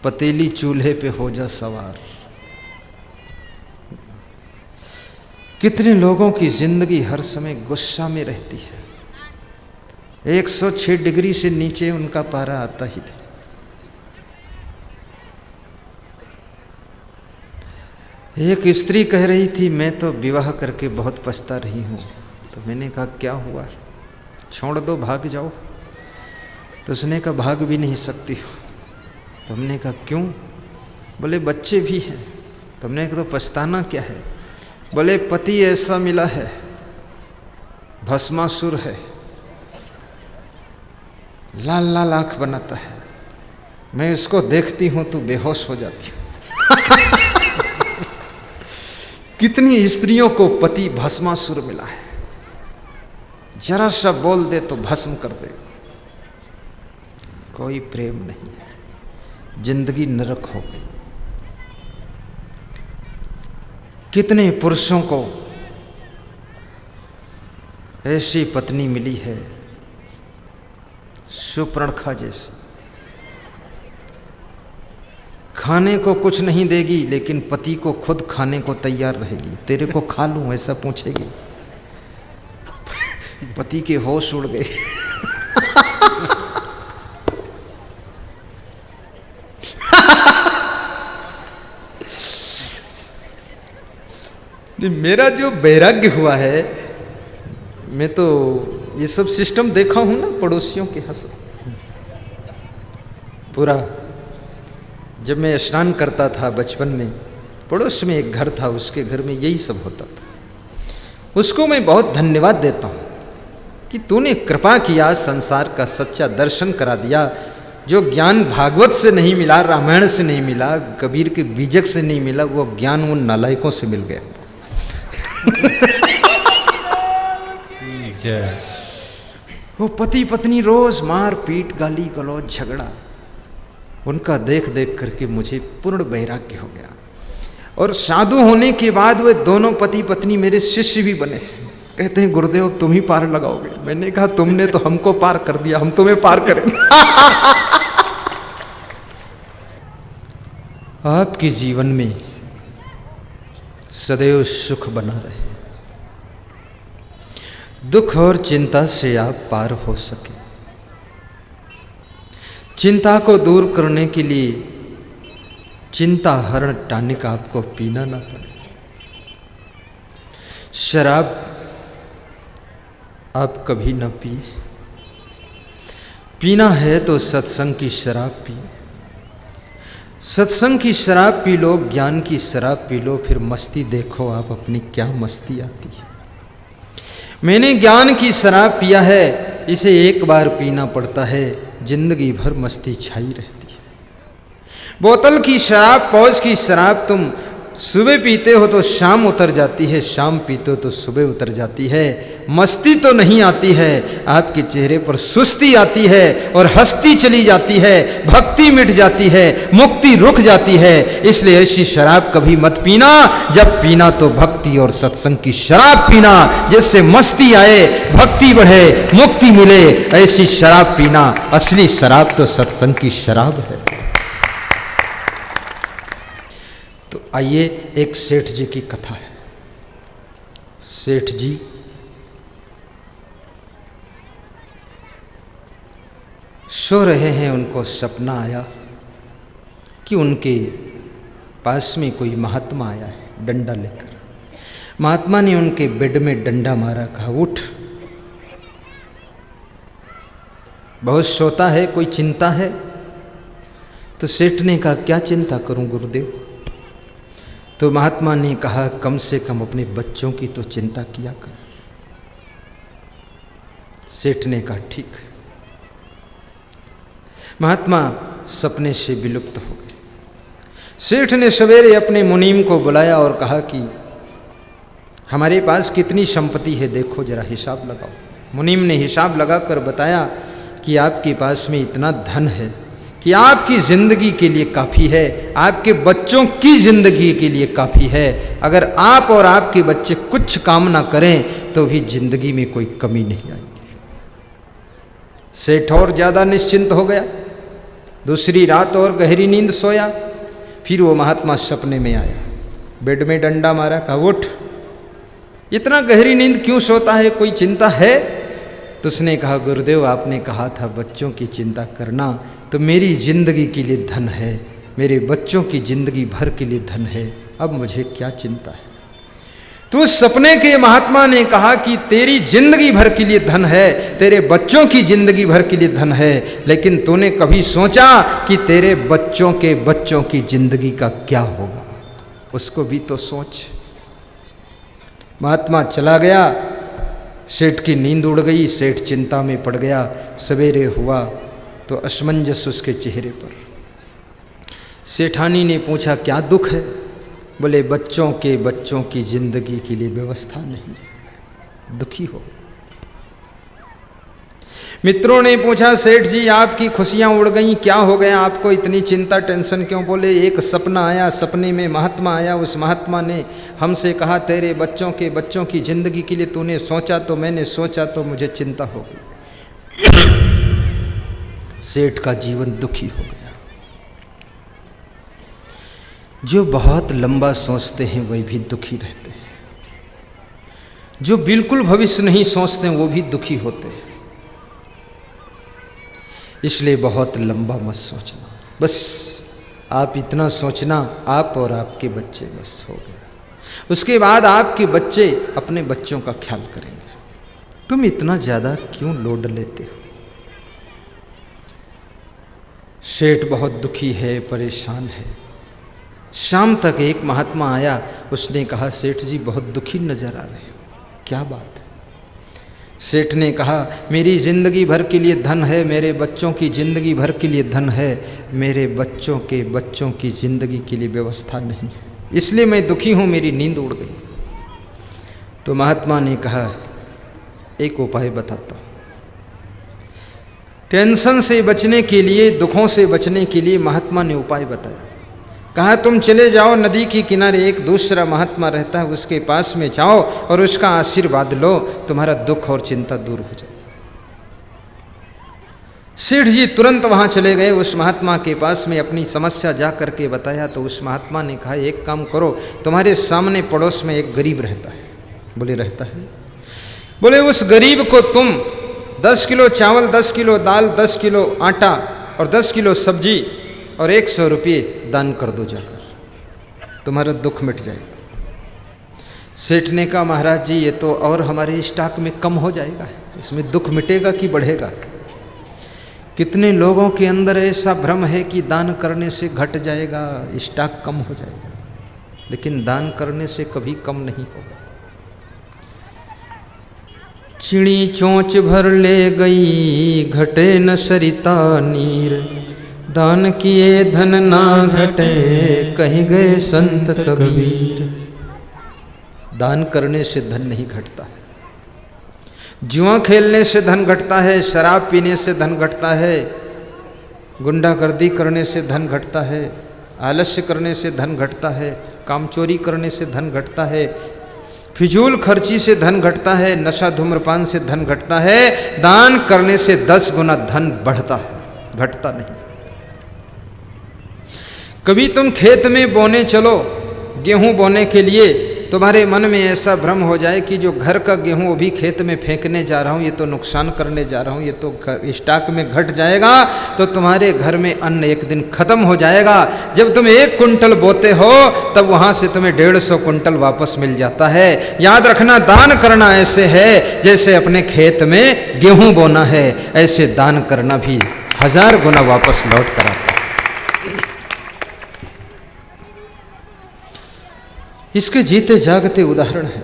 Speaker 4: पतीली चूल्हे पे हो जा सवार। कितने लोगों की जिंदगी हर समय गुस्सा में रहती है, 106 डिग्री से नीचे उनका पारा आता ही नहीं। एक स्त्री कह रही थी, मैं तो विवाह करके बहुत पछता रही हूँ, तो मैंने कहा क्या हुआ, छोड़ दो भाग जाओ। तो उसने कहा भाग भी नहीं सकती हो। तो हमने कहा क्यों? बोले बच्चे भी हैं। तो हमने कहा तो पछताना क्या है? बोले पति ऐसा मिला है, भस्मासुर है, लाल लाल आंख बनाता है, मैं उसको देखती हूं तो बेहोश हो जाती हूं। कितनी स्त्रियों को पति भस्मासुर मिला है, जरा सा बोल दे तो भस्म कर दे। कोई प्रेम नहीं है, जिंदगी नरक हो गई। कितने पुरुषों को ऐसी पत्नी मिली है, सुपर्णखा जैसी, खाने को कुछ नहीं देगी लेकिन पति को खुद खाने को तैयार रहेगी। तेरे को खा लूं ऐसा पूछेगी। पति के होश उड़ गए। मेरा जो वैराग्य हुआ है, मैं तो ये सब सिस्टम देखा हूं ना पड़ोसियों के हंस पूरा। जब मैं स्नान करता था बचपन में, पड़ोस में एक घर था, उसके घर में यही सब होता था। उसको मैं बहुत धन्यवाद देता हूँ कि तूने कृपा किया, संसार का सच्चा दर्शन करा दिया। जो ज्ञान भागवत से नहीं मिला, रामायण से नहीं मिला, कबीर के बीजक से नहीं मिला, वो ज्ञान उन नालायकों से मिल गया। वो पति पत्नी रोज मार पीट, गाली गलौज, झगड़ा, उनका देख देख करके मुझे पूर्ण वैराग्य हो गया। और साधु होने के बाद वे दोनों पति पत्नी मेरे शिष्य भी बने। कहते हैं गुरुदेव तुम ही पार लगाओगे। मैंने कहा तुमने तो हमको पार कर दिया, हम तुम्हें पार करेंगे। आपके जीवन में सदैव सुख बना रहे, दुख और चिंता से आप पार हो सके। चिंता को दूर करने के लिए चिंता हरण टॉनिक आपको पीना ना पड़े। शराब आप कभी ना पिए। पीना है तो सत्संग की शराब पिए। सत्संग की शराब पी लो, ज्ञान की शराब पी लो, फिर मस्ती देखो आप अपनी क्या मस्ती आती है। मैंने ज्ञान की शराब पिया है, इसे एक बार पीना पड़ता है, जिंदगी भर मस्ती छाई रहती है। बोतल की शराब, पौज की शराब तुम सुबह पीते हो तो शाम उतर जाती है, शाम पीते हो तो सुबह उतर जाती है। मस्ती तो नहीं आती है, आपके चेहरे पर सुस्ती आती है और हंसती चली जाती है, भक्ति मिट जाती है, मुक्ति रुक जाती है। इसलिए ऐसी शराब कभी मत पीना। जब पीना तो भक्ति और सत्संग की शराब पीना, जिससे मस्ती आए, भक्ति बढ़े, मुक्ति मिले। ऐसी शराब पीना। असली शराब तो सत्संग की शराब है। तो आइए एक सेठ जी की कथा है। सेठ जी सो रहे हैं, उनको सपना आया कि उनके पास में कोई महात्मा आया है डंडा लेकर। महात्मा ने उनके बेड में डंडा मारा, कहा उठ। बहुत सोता है, कोई चिंता है? तो सेठ ने कहा क्या चिंता करूं गुरुदेव? तो महात्मा ने कहा कम से कम अपने बच्चों की तो चिंता किया कर। सेठ ने कहा ठीक। महात्मा सपने से विलुप्त हो गए। सेठ ने सवेरे अपने मुनीम को बुलाया और कहा कि हमारे पास कितनी संपत्ति है, देखो जरा हिसाब लगाओ। मुनीम ने हिसाब लगाकर बताया कि आपके पास में इतना धन है कि आपकी ज़िंदगी के लिए काफ़ी है, आपके बच्चों की ज़िंदगी के लिए काफ़ी है। अगर आप और आपके बच्चे कुछ काम ना करें तो भी ज़िंदगी में कोई कमी नहीं आएगी। सेठ और ज़्यादा निश्चिंत हो गया। दूसरी रात और गहरी नींद सोया। फिर वो महात्मा सपने में आया, बेड में डंडा मारा, कहा उठ। इतना गहरी नींद क्यों सोता है, कोई चिंता है? तो उसने कहा गुरुदेव आपने कहा था बच्चों की चिंता करना, तो मेरी ज़िंदगी के लिए धन है, मेरे बच्चों की ज़िंदगी भर के लिए धन है, अब मुझे क्या चिंता है। तो सपने के महात्मा ने कहा कि तेरी जिंदगी भर के लिए धन है, तेरे बच्चों की जिंदगी भर के लिए धन है, लेकिन तूने कभी सोचा कि तेरे बच्चों की जिंदगी का क्या होगा? उसको भी तो सोच। महात्मा चला गया, सेठ की नींद उड़ गई, सेठ चिंता में पड़ गया। सवेरे हुआ तो असमंजस उसके चेहरे पर। सेठानी ने पूछा क्या दुख है? बोले बच्चों की जिंदगी के लिए व्यवस्था नहीं, दुखी हो। मित्रों ने पूछा सेठ जी आपकी खुशियां उड़ गई, क्या हो गया आपको, इतनी चिंता टेंशन क्यों? बोले एक सपना आया, सपने में महात्मा आया, उस महात्मा ने हमसे कहा तेरे बच्चों की जिंदगी के लिए तूने सोचा तो मैंने सोचा तो मुझे चिंता हो गई। सेठ का जीवन दुखी हो गया। जो बहुत लंबा सोचते हैं वही भी दुखी रहते हैं, जो बिल्कुल भविष्य नहीं सोचते वो भी दुखी होते हैं। इसलिए बहुत लंबा मत सोचना, बस आप इतना सोचना आप और आपके बच्चे, बस हो गया। उसके बाद आपके बच्चे अपने बच्चों का ख्याल करेंगे। तुम इतना ज़्यादा क्यों लोड लेते हो? सेठ बहुत दुखी है, परेशान है। शाम तक एक महात्मा आया, उसने कहा सेठ जी बहुत दुखी नजर आ रहे हो, क्या बात है? सेठ ने कहा मेरी ज़िंदगी भर के लिए धन है, मेरे बच्चों की ज़िंदगी भर के लिए धन है, मेरे बच्चों की ज़िंदगी के लिए व्यवस्था नहीं है, इसलिए मैं दुखी हूँ, मेरी नींद उड़ गई। तो महात्मा ने कहा एक उपाय बताता हूँ। टेंशन से बचने के लिए, दुखों से बचने के लिए महात्मा ने उपाय बताया। कहा तुम चले जाओ नदी के किनारे, एक दूसरा महात्मा रहता है, उसके पास में जाओ और उसका आशीर्वाद लो, तुम्हारा दुख और चिंता दूर हो जाए। सेठ जी तुरंत वहां चले गए, उस महात्मा के पास में अपनी समस्या जा करके बताया। तो उस महात्मा ने कहा एक काम करो, तुम्हारे सामने पड़ोस में एक गरीब रहता है। बोले रहता है? बोले उस गरीब को तुम 10 किलो चावल, 10 किलो दाल, 10 किलो आटा और 10 किलो सब्जी और 100 रुपये दान कर दो जाकर, तुम्हारा दुख मिट जाएगा। सेठ ने कहा महाराज जी ये तो और हमारे स्टॉक में कम हो जाएगा, इसमें दुख मिटेगा कि बढ़ेगा? कितने लोगों के अंदर ऐसा भ्रम है कि दान करने से घट जाएगा, स्टॉक कम हो जाएगा, लेकिन दान करने से कभी कम नहीं होगा। चिड़ी चोंच भर ले गई, घटे न सरिता नीर, दान किए धन ना घटे, कहीं गए संत कबीर। दान करने से धन नहीं घटता है, जुआ खेलने से धन घटता है, शराब पीने से धन घटता है, गुंडागर्दी करने से धन घटता है, आलस्य करने से धन घटता है, कामचोरी करने से धन घटता है, फिजूल खर्ची से धन घटता है, नशा धूम्रपान से धन घटता है। दान करने से 10 गुना धन बढ़ता है, घटता नहीं। कभी तुम खेत में बोने चलो, गेहूं बोने के लिए, तुम्हारे मन में ऐसा भ्रम हो जाए कि जो घर का गेहूं वो भी खेत में फेंकने जा रहा हूं, ये तो नुकसान करने जा रहा हूं, ये तो स्टॉक में घट जाएगा, तो तुम्हारे घर में अन्न एक दिन खत्म हो जाएगा। जब तुम 1 कुंटल बोते हो तब वहां से तुम्हें 150 कुंटल वापस मिल जाता है। याद रखना, दान करना ऐसे है जैसे अपने खेत में गेहूं बोना है, ऐसे दान करना भी 1000 गुना वापस लौट कर आता है। इसके जीते जागते उदाहरण है।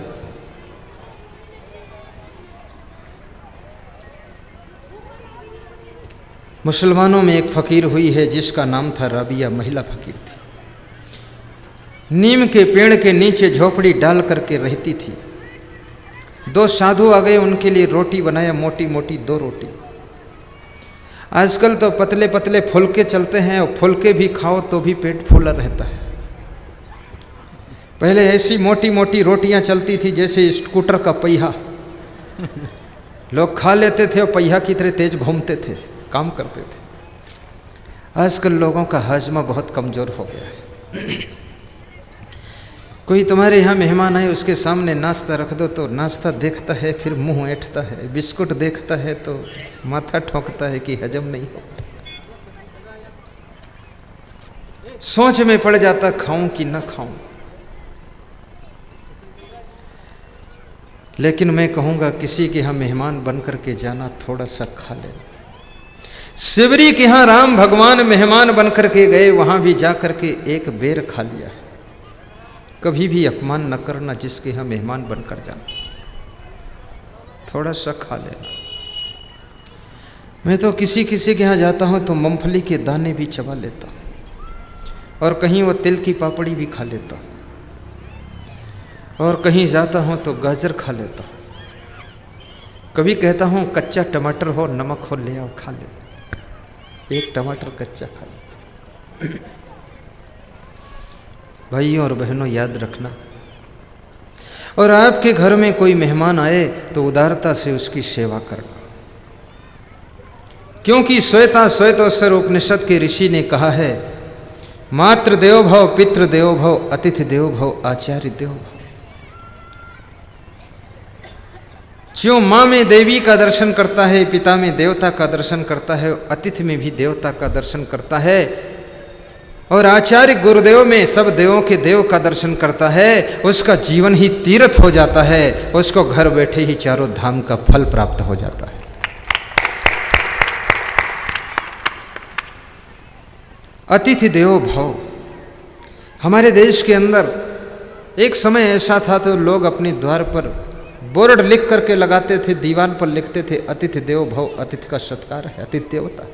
Speaker 4: मुसलमानों में एक फकीर हुई है जिसका नाम था राबिया, महिला फकीर थी। नीम के पेड़ के नीचे झोपड़ी डाल करके रहती थी। 2 साधु आ गए, उनके लिए रोटी बनाया, मोटी मोटी 2 रोटी। आजकल तो पतले पतले फुलके चलते हैं, और फुलके भी खाओ तो भी पेट फूला रहता है। पहले ऐसी मोटी मोटी रोटियां चलती थी जैसे स्कूटर का पहिया, लोग खा लेते थे और पहिया की तरह तेज घूमते थे, काम करते थे। आजकल लोगों का हाजमा बहुत कमज़ोर हो गया है। कोई तुम्हारे यहाँ मेहमान आए, उसके सामने नाश्ता रख दो तो नाश्ता देखता है, फिर मुंह ऐंठता है, बिस्कुट देखता है तो माथा ठोकता है कि हजम नहीं हो। सोच में पड़ जाता खाऊं कि न खाऊं। लेकिन मैं कहूँगा किसी के यहाँ मेहमान बन कर के जाना, थोड़ा सा खा लेना। शिवरी के यहाँ राम भगवान मेहमान बन कर के गए, वहाँ भी जा कर के एक बेर खा लिया है। कभी भी अपमान न करना जिसके यहाँ मेहमान बनकर जाना, थोड़ा सा खा लेना। मैं तो किसी किसी के यहाँ जाता हूँ तो मूंगफली के दाने भी चबा लेता हूँ, और कहीं वो तिल की पापड़ी भी खा लेता हूँ, और कहीं जाता हूँ तो गाजर खा लेता हूँ। कभी कहता हूँ कच्चा टमाटर हो, नमक हो, ले आओ खा ले, एक टमाटर कच्चा खा लेता। भाइयों और बहनों, याद रखना, और आपके घर में कोई मेहमान आए तो उदारता से उसकी सेवा करना, क्योंकि श्वेता श्वेतोत्तर उपनिषद के ऋषि ने कहा है, मातृ देवो भव, पितृ देवो भव, अतिथि देवो भव, आचार्य देवो भव। जो माँ में देवी का दर्शन करता है, पिता में देवता का दर्शन करता है, अतिथि में भी देवता का दर्शन करता है, और आचार्य गुरुदेव में सब देवों के देव का दर्शन करता है, उसका जीवन ही तीर्थ हो जाता है, उसको घर बैठे ही चारों धाम का फल प्राप्त हो जाता है। अतिथि देवो भव। हमारे देश के अंदर एक समय ऐसा था तो लोग अपने द्वार पर बोर्ड लिख करके लगाते थे, दीवान पर लिखते थे, अतिथि देवो भव, अतिथि का सत्कार है, अतिथि देवता।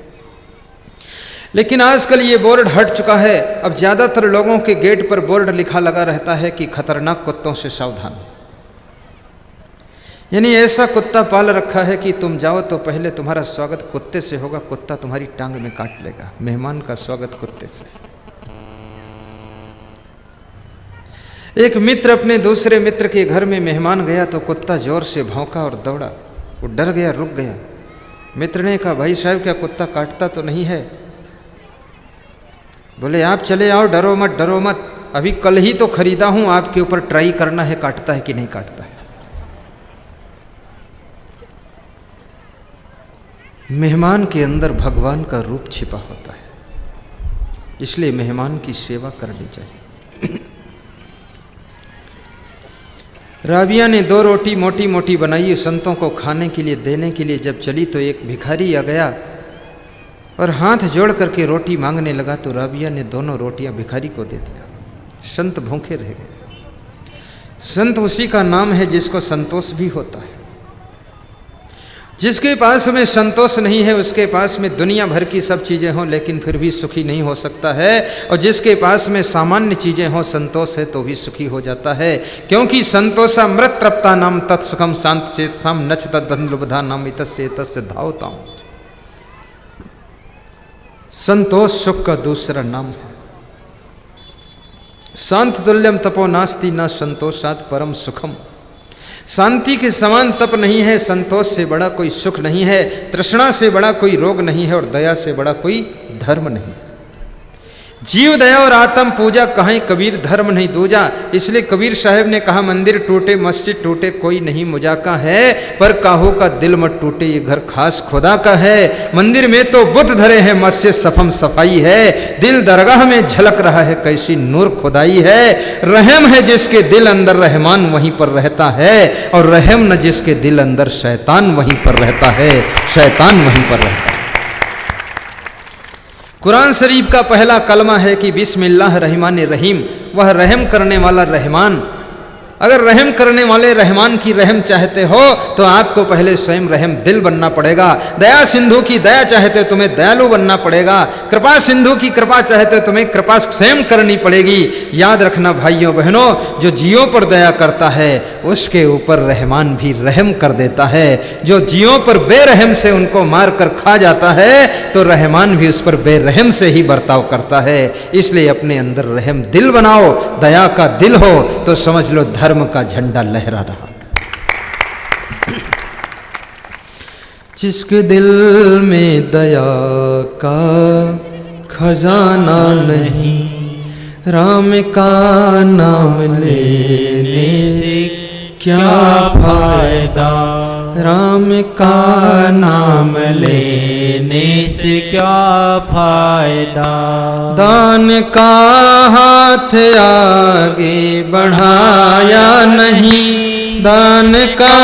Speaker 4: लेकिन आजकल ये बोर्ड हट चुका है। अब ज़्यादातर लोगों के गेट पर बोर्ड लिखा लगा रहता है कि खतरनाक कुत्तों से सावधान। यानी ऐसा कुत्ता पाल रखा है कि तुम जाओ तो पहले तुम्हारा स्वागत कुत्ते से होगा, कुत्ता तुम्हारी टांग में काट लेगा। मेहमान का स्वागत कुत्ते से। एक मित्र अपने दूसरे मित्र के घर में मेहमान गया तो कुत्ता जोर से भौंका और दौड़ा। वो डर गया, रुक गया। मित्र ने कहा, भाई साहब क्या कुत्ता काटता तो नहीं है? बोले, आप चले आओ, डरो मत, डरो मत, अभी कल ही तो खरीदा हूं, आपके ऊपर ट्राई करना है काटता है कि नहीं काटता है। मेहमान के अंदर भगवान का रूप छिपा होता है, इसलिए मेहमान की सेवा करनी चाहिए। राबिया ने 2 रोटी मोटी मोटी बनाई, संतों को खाने के लिए देने के लिए जब चली तो एक भिखारी आ गया और हाथ जोड़ करके रोटी मांगने लगा, तो राबिया ने दोनों रोटियां भिखारी को दे दिया। संत भूखे रह गए। संत उसी का नाम है जिसको संतोष भी होता है। जिसके पास में संतोष नहीं है उसके पास में दुनिया भर की सब चीज़ें हों लेकिन फिर भी सुखी नहीं हो सकता है, और जिसके पास में सामान्य चीज़ें हों, संतोष है तो भी सुखी हो जाता है। क्योंकि संतोषा मृत तृप्ता नाम तत्सुखम शांत चेत साम नच तद्लुब्धा नाम इतस्य तस्य धावताम। संतोष सुख का दूसरा नाम है। शांत तुल्यम तपो नास्ति न संतोषात् परम सुखम। शांति के समान तप नहीं है, संतोष से बड़ा कोई सुख नहीं है, तृष्णा से बड़ा कोई रोग नहीं है, और दया से बड़ा कोई धर्म नहीं। जीव दया और आत्म पूजा कहीं कबीर धर्म नहीं दूजा। इसलिए कबीर साहब ने कहा, मंदिर टूटे मस्जिद टूटे कोई नहीं मुजा का है, पर काहू का दिल मत टूटे ये घर खास खुदा का है। मंदिर में तो बुत धरे हैं, मस्जिद सफम सफाई है, दिल दरगाह में झलक रहा है कैसी नूर खुदाई है। रहम है जिसके दिल अंदर रहमान वहीं पर रहता है, और रहम न जिसके दिल अंदर शैतान वहीं पर रहता है, शैतान वहीं पर रहता है। कुरान शरीफ का पहला कलमा है कि बिस्मिल्लाह रहमान रहीम। वह रहम करने वाला रहमान। अगर रहम करने वाले रहमान की रहम चाहते हो तो आपको पहले स्वयं रहम दिल बनना पड़ेगा। दया सिंधु की दया चाहते हो तुम्हें दयालु बनना पड़ेगा। कृपा सिंधु की कृपा चाहते हो तुम्हें कृपा स्वयं करनी पड़ेगी। याद रखना भाइयों बहनों, जो जियों पर दया करता है उसके ऊपर रहमान भी रहम कर देता है। जो जियों पर बेरहम से उनको मार कर खा जाता है तो रहमान भी उस पर बेरहम से ही बर्ताव करता है। इसलिए अपने अंदर रहम दिल बनाओ, दया का दिल हो तो समझ लो धर्म का झंडा लहरा रहा। जिसके दिल में दया का खजाना नहीं, राम का नाम लेने से क्या फायदा। राम का नाम
Speaker 3: लेने से क्या फायदा।
Speaker 4: दान का हाथ आगे बढ़ाया नहीं,
Speaker 3: दान का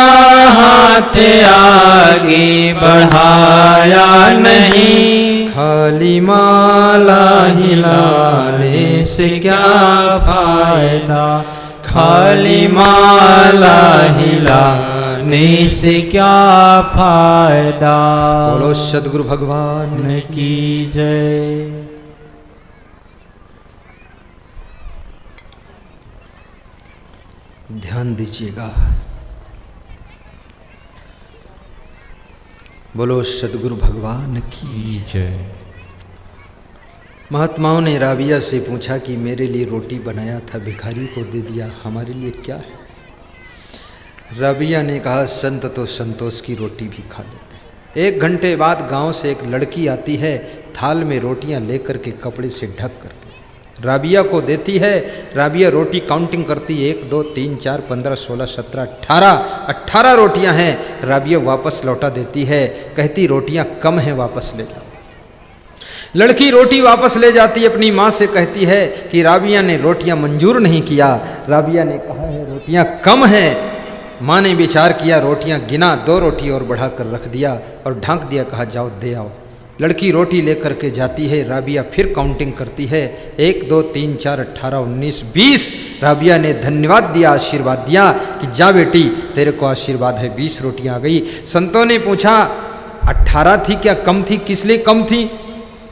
Speaker 3: हाथ आगे बढ़ाया नहीं,
Speaker 4: खाली माला हिलाने
Speaker 3: से क्या फायदा, खाली माला हिलाने से क्या फायदा।
Speaker 4: बोलो सद्गुरु भगवान
Speaker 3: की जय।
Speaker 4: ध्यान दीजिएगा। बोलो सद्गुरु भगवान की
Speaker 3: जय।
Speaker 4: महात्माओं ने राबिया से पूछा कि मेरे लिए रोटी बनाया था, भिखारी को दे दिया, हमारे लिए क्या है? राबिया ने कहा संत तो संतोष की रोटी भी खा लेते हैं। 1 घंटे बाद गांव से एक लड़की आती है, थाल में रोटियां लेकर के कपड़े से ढक कर राबिया को देती है। राबिया रोटी काउंटिंग करती, 1 2 3 4 15 16 17 18 रोटियां हैं। राबिया वापस लौटा देती है, कहती रोटियां कम हैं, वापस ले जाओ। लड़की रोटी वापस ले जाती, अपनी माँ से कहती है कि राबिया ने रोटियां मंजूर नहीं किया। राबिया ने कहा है रोटियां कम हैं। माँ ने विचार किया, रोटियां गिना, 2 रोटी और बढ़ा कर रख दिया और ढक दिया, कहा जाओ दे आओ। लड़की रोटी लेकर के जाती है, राबिया फिर काउंटिंग करती है, 1 2 3 4 18 19 20। राबिया ने धन्यवाद दिया, आशीर्वाद दिया कि जा बेटी तेरे को आशीर्वाद है, 20 रोटियां आ गई। संतों ने पूछा 18 थी क्या, कम थी? किस लिए कम थी?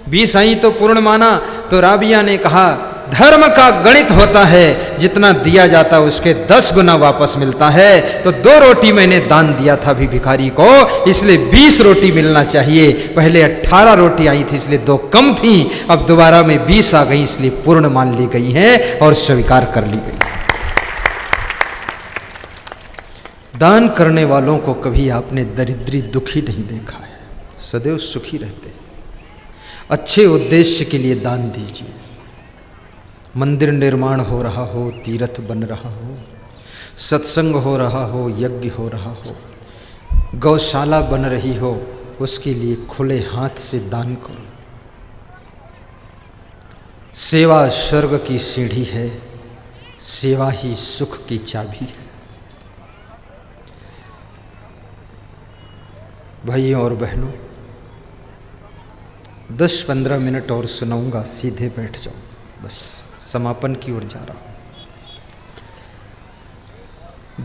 Speaker 4: 20 आई तो पूर्ण माना। तो राबिया ने कहा धर्म का गणित होता है, जितना दिया जाता है उसके 10 गुना वापस मिलता है। तो 2 रोटी मैंने दान दिया था भी भिखारी को, इसलिए 20 रोटी मिलना चाहिए। पहले 18 रोटी आई थी इसलिए 2 कम थी, अब दोबारा में 20 आ गई इसलिए पूर्ण मान ली गई है और स्वीकार कर ली गई। दान करने वालों को कभी आपने दरिद्री दुखी नहीं देखा है, सदैव सुखी रहते। अच्छे उद्देश्य के लिए दान दीजिए। मंदिर निर्माण हो रहा हो, तीर्थ बन रहा हो, सत्संग हो रहा हो, यज्ञ हो रहा हो, गौशाला बन रही हो, उसके लिए खुले हाथ से दान करो। सेवा स्वर्ग की सीढ़ी है, सेवा ही सुख की चाबी है। भाइयों और बहनों, 10-15 मिनट और सुनाऊंगा, सीधे बैठ जाओ, बस समापन की ओर जा रहा हूं।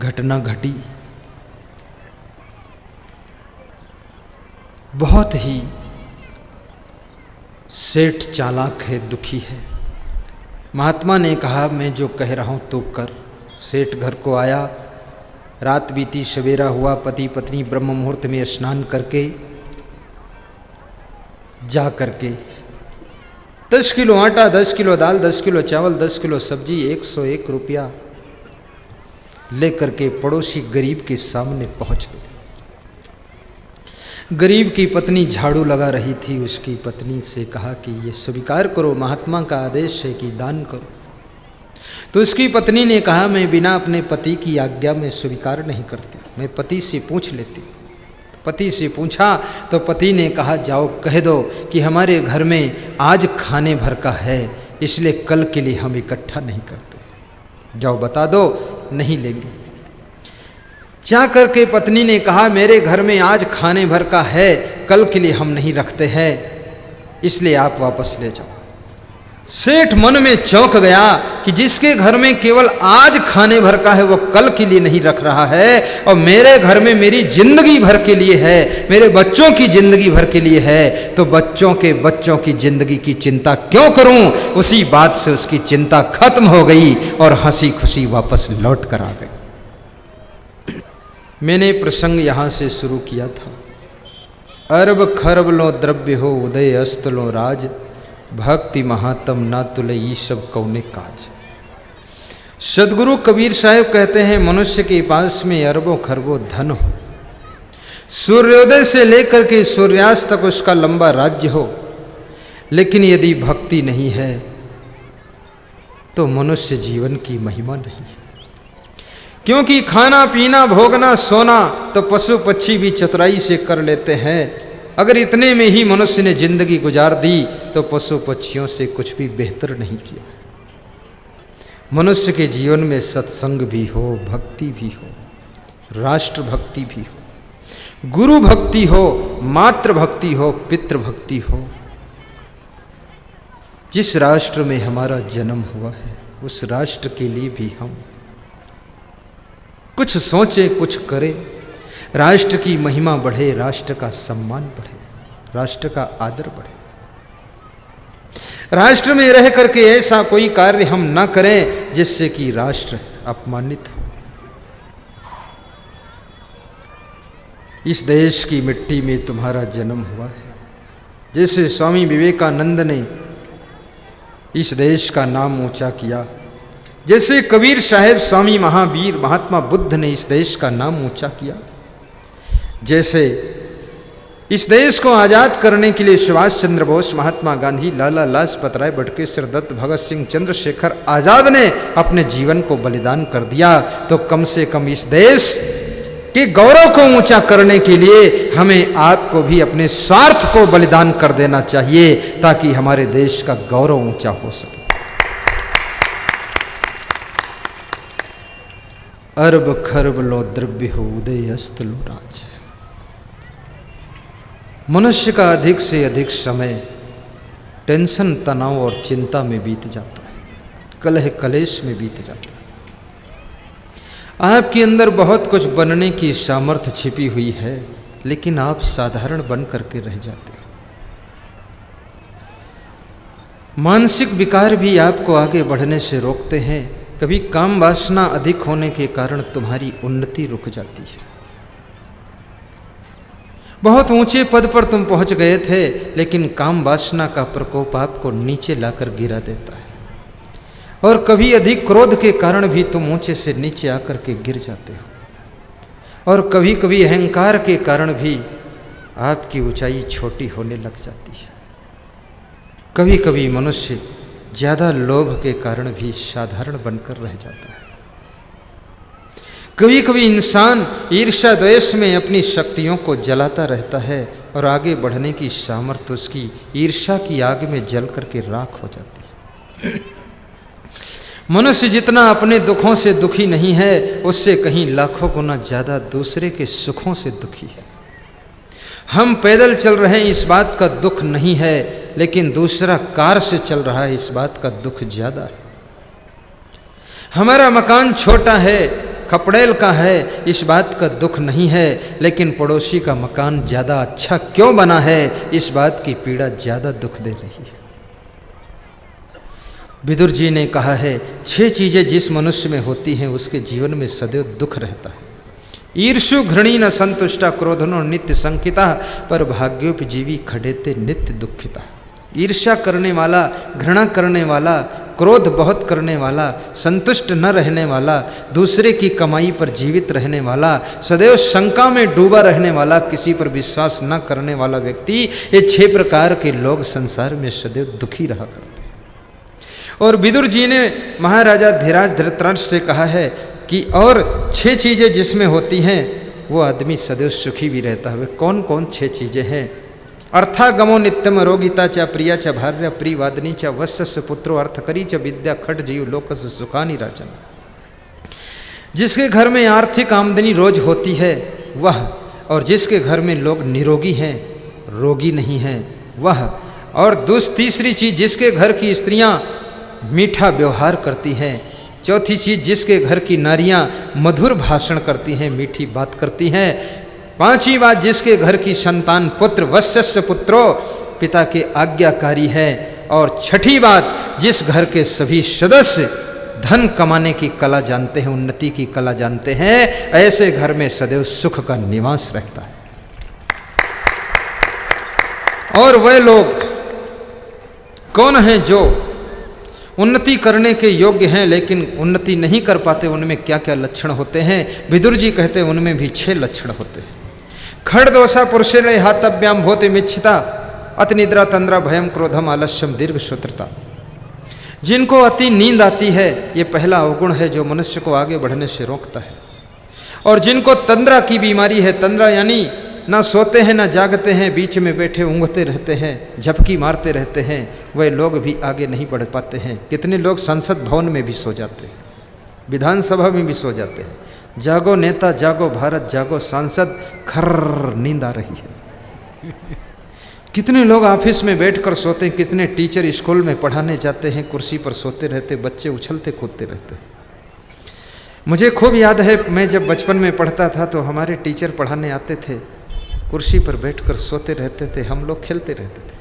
Speaker 4: घटना घटी, बहुत ही सेठ चालाक है, दुखी है। महात्मा ने कहा मैं जो कह रहा हूं तो कर। सेठ घर को आया, रात बीती, सवेरा हुआ, पति पत्नी ब्रह्म मुहूर्त में स्नान करके जा करके 10 किलो आटा, 10 किलो दाल, 10 किलो चावल, 10 किलो सब्जी, 101 रुपया लेकर के पड़ोसी गरीब के सामने पहुंच गए। गरीब की पत्नी झाड़ू लगा रही थी, उसकी पत्नी से कहा कि ये स्वीकार करो, महात्मा का आदेश है कि दान करो। तो उसकी पत्नी ने कहा मैं बिना अपने पति की आज्ञा में स्वीकार नहीं करती, मैं पति से पूछ लेती। पति से पूछा तो पति ने कहा जाओ कह दो कि हमारे घर में आज खाने भर का है, इसलिए कल के लिए हम इकट्ठा नहीं करते, जाओ बता दो, नहीं लेंगे। जा करके पत्नी ने कहा मेरे घर में आज खाने भर का है, कल के लिए हम नहीं रखते हैं, इसलिए आप वापस ले जाओ। सेठ मन में चौंक गया कि जिसके घर में केवल आज खाने भर का है वो कल के लिए नहीं रख रहा है, और मेरे घर में मेरी जिंदगी भर के लिए है, मेरे बच्चों की जिंदगी भर के लिए है, तो बच्चों की जिंदगी की चिंता क्यों करूं। उसी बात से उसकी चिंता खत्म हो गई और हंसी खुशी वापस लौट कर आ गई। मैंने प्रसंग यहां से शुरू किया था। अरब खरब लो द्रव्य हो उदय अस्त लो राज, भक्ति महात्म ना तुले ये सब कौने काज। सदगुरु कबीर साहब कहते हैं मनुष्य के पास में अरबों खरबों धन हो, सूर्योदय से लेकर के सूर्यास्त तक उसका लंबा राज्य हो, लेकिन यदि भक्ति नहीं है तो मनुष्य जीवन की महिमा नहीं है। क्योंकि खाना पीना भोगना सोना तो पशु पक्षी भी चतुराई से कर लेते हैं, अगर इतने में ही मनुष्य ने जिंदगी गुजार दी तो पशु पक्षियों से कुछ भी बेहतर नहीं किया। मनुष्य के जीवन में सत्संग भी हो, भक्ति भी हो, राष्ट्र भक्ति भी हो, गुरु भक्ति हो, मातृ भक्ति हो, पितृ भक्ति हो। जिस राष्ट्र में हमारा जन्म हुआ है उस राष्ट्र के लिए भी हम कुछ सोचें, कुछ करें। राष्ट्र की महिमा बढ़े, राष्ट्र का सम्मान बढ़े, राष्ट्र का आदर बढ़े। राष्ट्र में रह करके ऐसा कोई कार्य हम ना करें जिससे कि राष्ट्र अपमानित हो। इस देश की मिट्टी में तुम्हारा जन्म हुआ है। जैसे स्वामी विवेकानंद ने इस देश का नाम ऊंचा किया, जैसे कबीर साहेब, स्वामी महावीर, महात्मा बुद्ध ने इस देश का नाम ऊंचा किया, जैसे इस देश को आज़ाद करने के लिए सुभाष चंद्र बोस, महात्मा गांधी, लाला लाजपत राय, बटुकेश्वर दत्त, भगत सिंह, चंद्रशेखर आज़ाद ने अपने जीवन को बलिदान कर दिया, तो कम से कम इस देश के गौरव को ऊंचा करने के लिए हमें आपको भी अपने स्वार्थ को बलिदान कर देना चाहिए ताकि हमारे देश का गौरव ऊंचा हो सके। अरब खरब लो द्रव्य हो उदय अस्त लो राज। मनुष्य का अधिक से अधिक समय टेंशन, तनाव और चिंता में बीत जाता है, कलह कलेश में बीत जाता है। आपके अंदर बहुत कुछ बनने की सामर्थ्य छिपी हुई है, लेकिन आप साधारण बन करके रह जाते हैं। मानसिक विकार भी आपको आगे बढ़ने से रोकते हैं। कभी काम वासना अधिक होने के कारण तुम्हारी उन्नति रुक जाती है। बहुत ऊंचे पद पर तुम पहुंच गए थे, लेकिन काम वासना का प्रकोप आपको नीचे लाकर गिरा देता है। और कभी अधिक क्रोध के कारण भी तुम ऊंचे से नीचे आकर के गिर जाते हो। और कभी कभी अहंकार के कारण भी आपकी ऊंचाई छोटी होने लग जाती है। कभी कभी मनुष्य ज़्यादा लोभ के कारण भी साधारण बनकर रह जाता है। कभी कभी इंसान ईर्ष्या द्वेष में अपनी शक्तियों को जलाता रहता है और आगे बढ़ने की सामर्थ्य उसकी ईर्ष्या की आग में जल करके राख हो जाती है। मनुष्य जितना अपने दुखों से दुखी नहीं है, उससे कहीं लाखों गुना ज़्यादा दूसरे के सुखों से दुखी है। हम पैदल चल रहे हैं, इस बात का दुख नहीं है, लेकिन दूसरा कार से चल रहा है, इस बात का दुख ज़्यादा है। हमारा मकान छोटा है, खपड़ेल का है, इस बात का दुख नहीं है, लेकिन पड़ोसी का मकान ज़्यादा अच्छा क्यों बना है, इस बात की पीड़ा ज़्यादा दुख दे रही है। विदुर जी ने कहा है, 6 चीज़ें जिस मनुष्य में होती हैं उसके जीवन में सदैव दुख रहता है। ईर्षु घृणी न संतुष्टा, क्रोधनो नित्य संकिता, पर भाग्योपजीवी खडेते नित्य दुखिता। ईर्ष्या करने वाला, घृणा करने वाला, क्रोध बहुत करने वाला, संतुष्ट न रहने वाला, दूसरे की कमाई पर जीवित रहने वाला, सदैव शंका में डूबा रहने वाला, किसी पर विश्वास न करने वाला व्यक्ति, ये 6 प्रकार के लोग संसार में सदैव दुखी रहा करते हैं। और विदुर जी ने महाराजा धीराज धृतराष्ट्र से कहा है कि और 6 चीज़ें जिसमें होती हैं वो आदमी सदैव सुखी भी रहता है। वे कौन कौन 6 चीज़ें हैं? अर्थागमो नित्यम रोगिता च प्रिया च भार्या प्रियवादिनी च वत्स्य पुत्रो अर्थकरी च विद्या खट जीव लोकस सुखानी राजन। जिसके घर में आर्थिक आमदनी रोज होती है वह, और जिसके घर में लोग निरोगी हैं, रोगी नहीं हैं वह, और तीसरी चीज़ जिसके घर की स्त्रियां मीठा व्यवहार करती हैं, चौथी चीज़ जिसके घर की नारियां मधुर भाषण करती हैं, मीठी बात करती हैं, 5वीं बात जिसके घर की संतान पुत्र वत्स्य पुत्रो पिता के आज्ञाकारी है, और 6ठी बात जिस घर के सभी सदस्य धन कमाने की कला जानते हैं, उन्नति की कला जानते हैं, ऐसे घर में सदैव सुख का निवास रहता है। और वे लोग कौन हैं जो उन्नति करने के योग्य हैं लेकिन उन्नति नहीं कर पाते? उनमें क्या क्या लक्षण होते हैं? विदुर जी कहते हैं उनमें भी 6 लक्षण होते हैं। खड़दोषा पुरुषेण हातव्याम भूति मिच्छिता, अति निद्रा तंद्रा भयम क्रोधम आलस्यम दीर्घ सूत्रता। जिनको अति नींद आती है, ये पहला अवगुण है जो मनुष्य को आगे बढ़ने से रोकता है। और जिनको तंद्रा की बीमारी है, तंद्रा यानी ना सोते हैं ना जागते हैं, बीच में बैठे ऊँघते रहते हैं, झपकी मारते रहते हैं, वे लोग भी आगे नहीं बढ़ पाते हैं। कितने लोग संसद भवन में भी सो जाते हैं, विधानसभा में भी सो जाते हैं, जागो नेता, जागो भारत, जागो सांसद, खर्र नींद आ रही है। कितने लोग ऑफिस में बैठकर सोते हैं, कितने टीचर स्कूल में पढ़ाने जाते हैं, कुर्सी पर सोते रहते, बच्चे उछलते कूदते रहते। मुझे खूब याद है, मैं जब बचपन में पढ़ता था तो हमारे टीचर पढ़ाने आते थे, कुर्सी पर बैठकर सोते रहते थे, हम लोग खेलते रहते थे।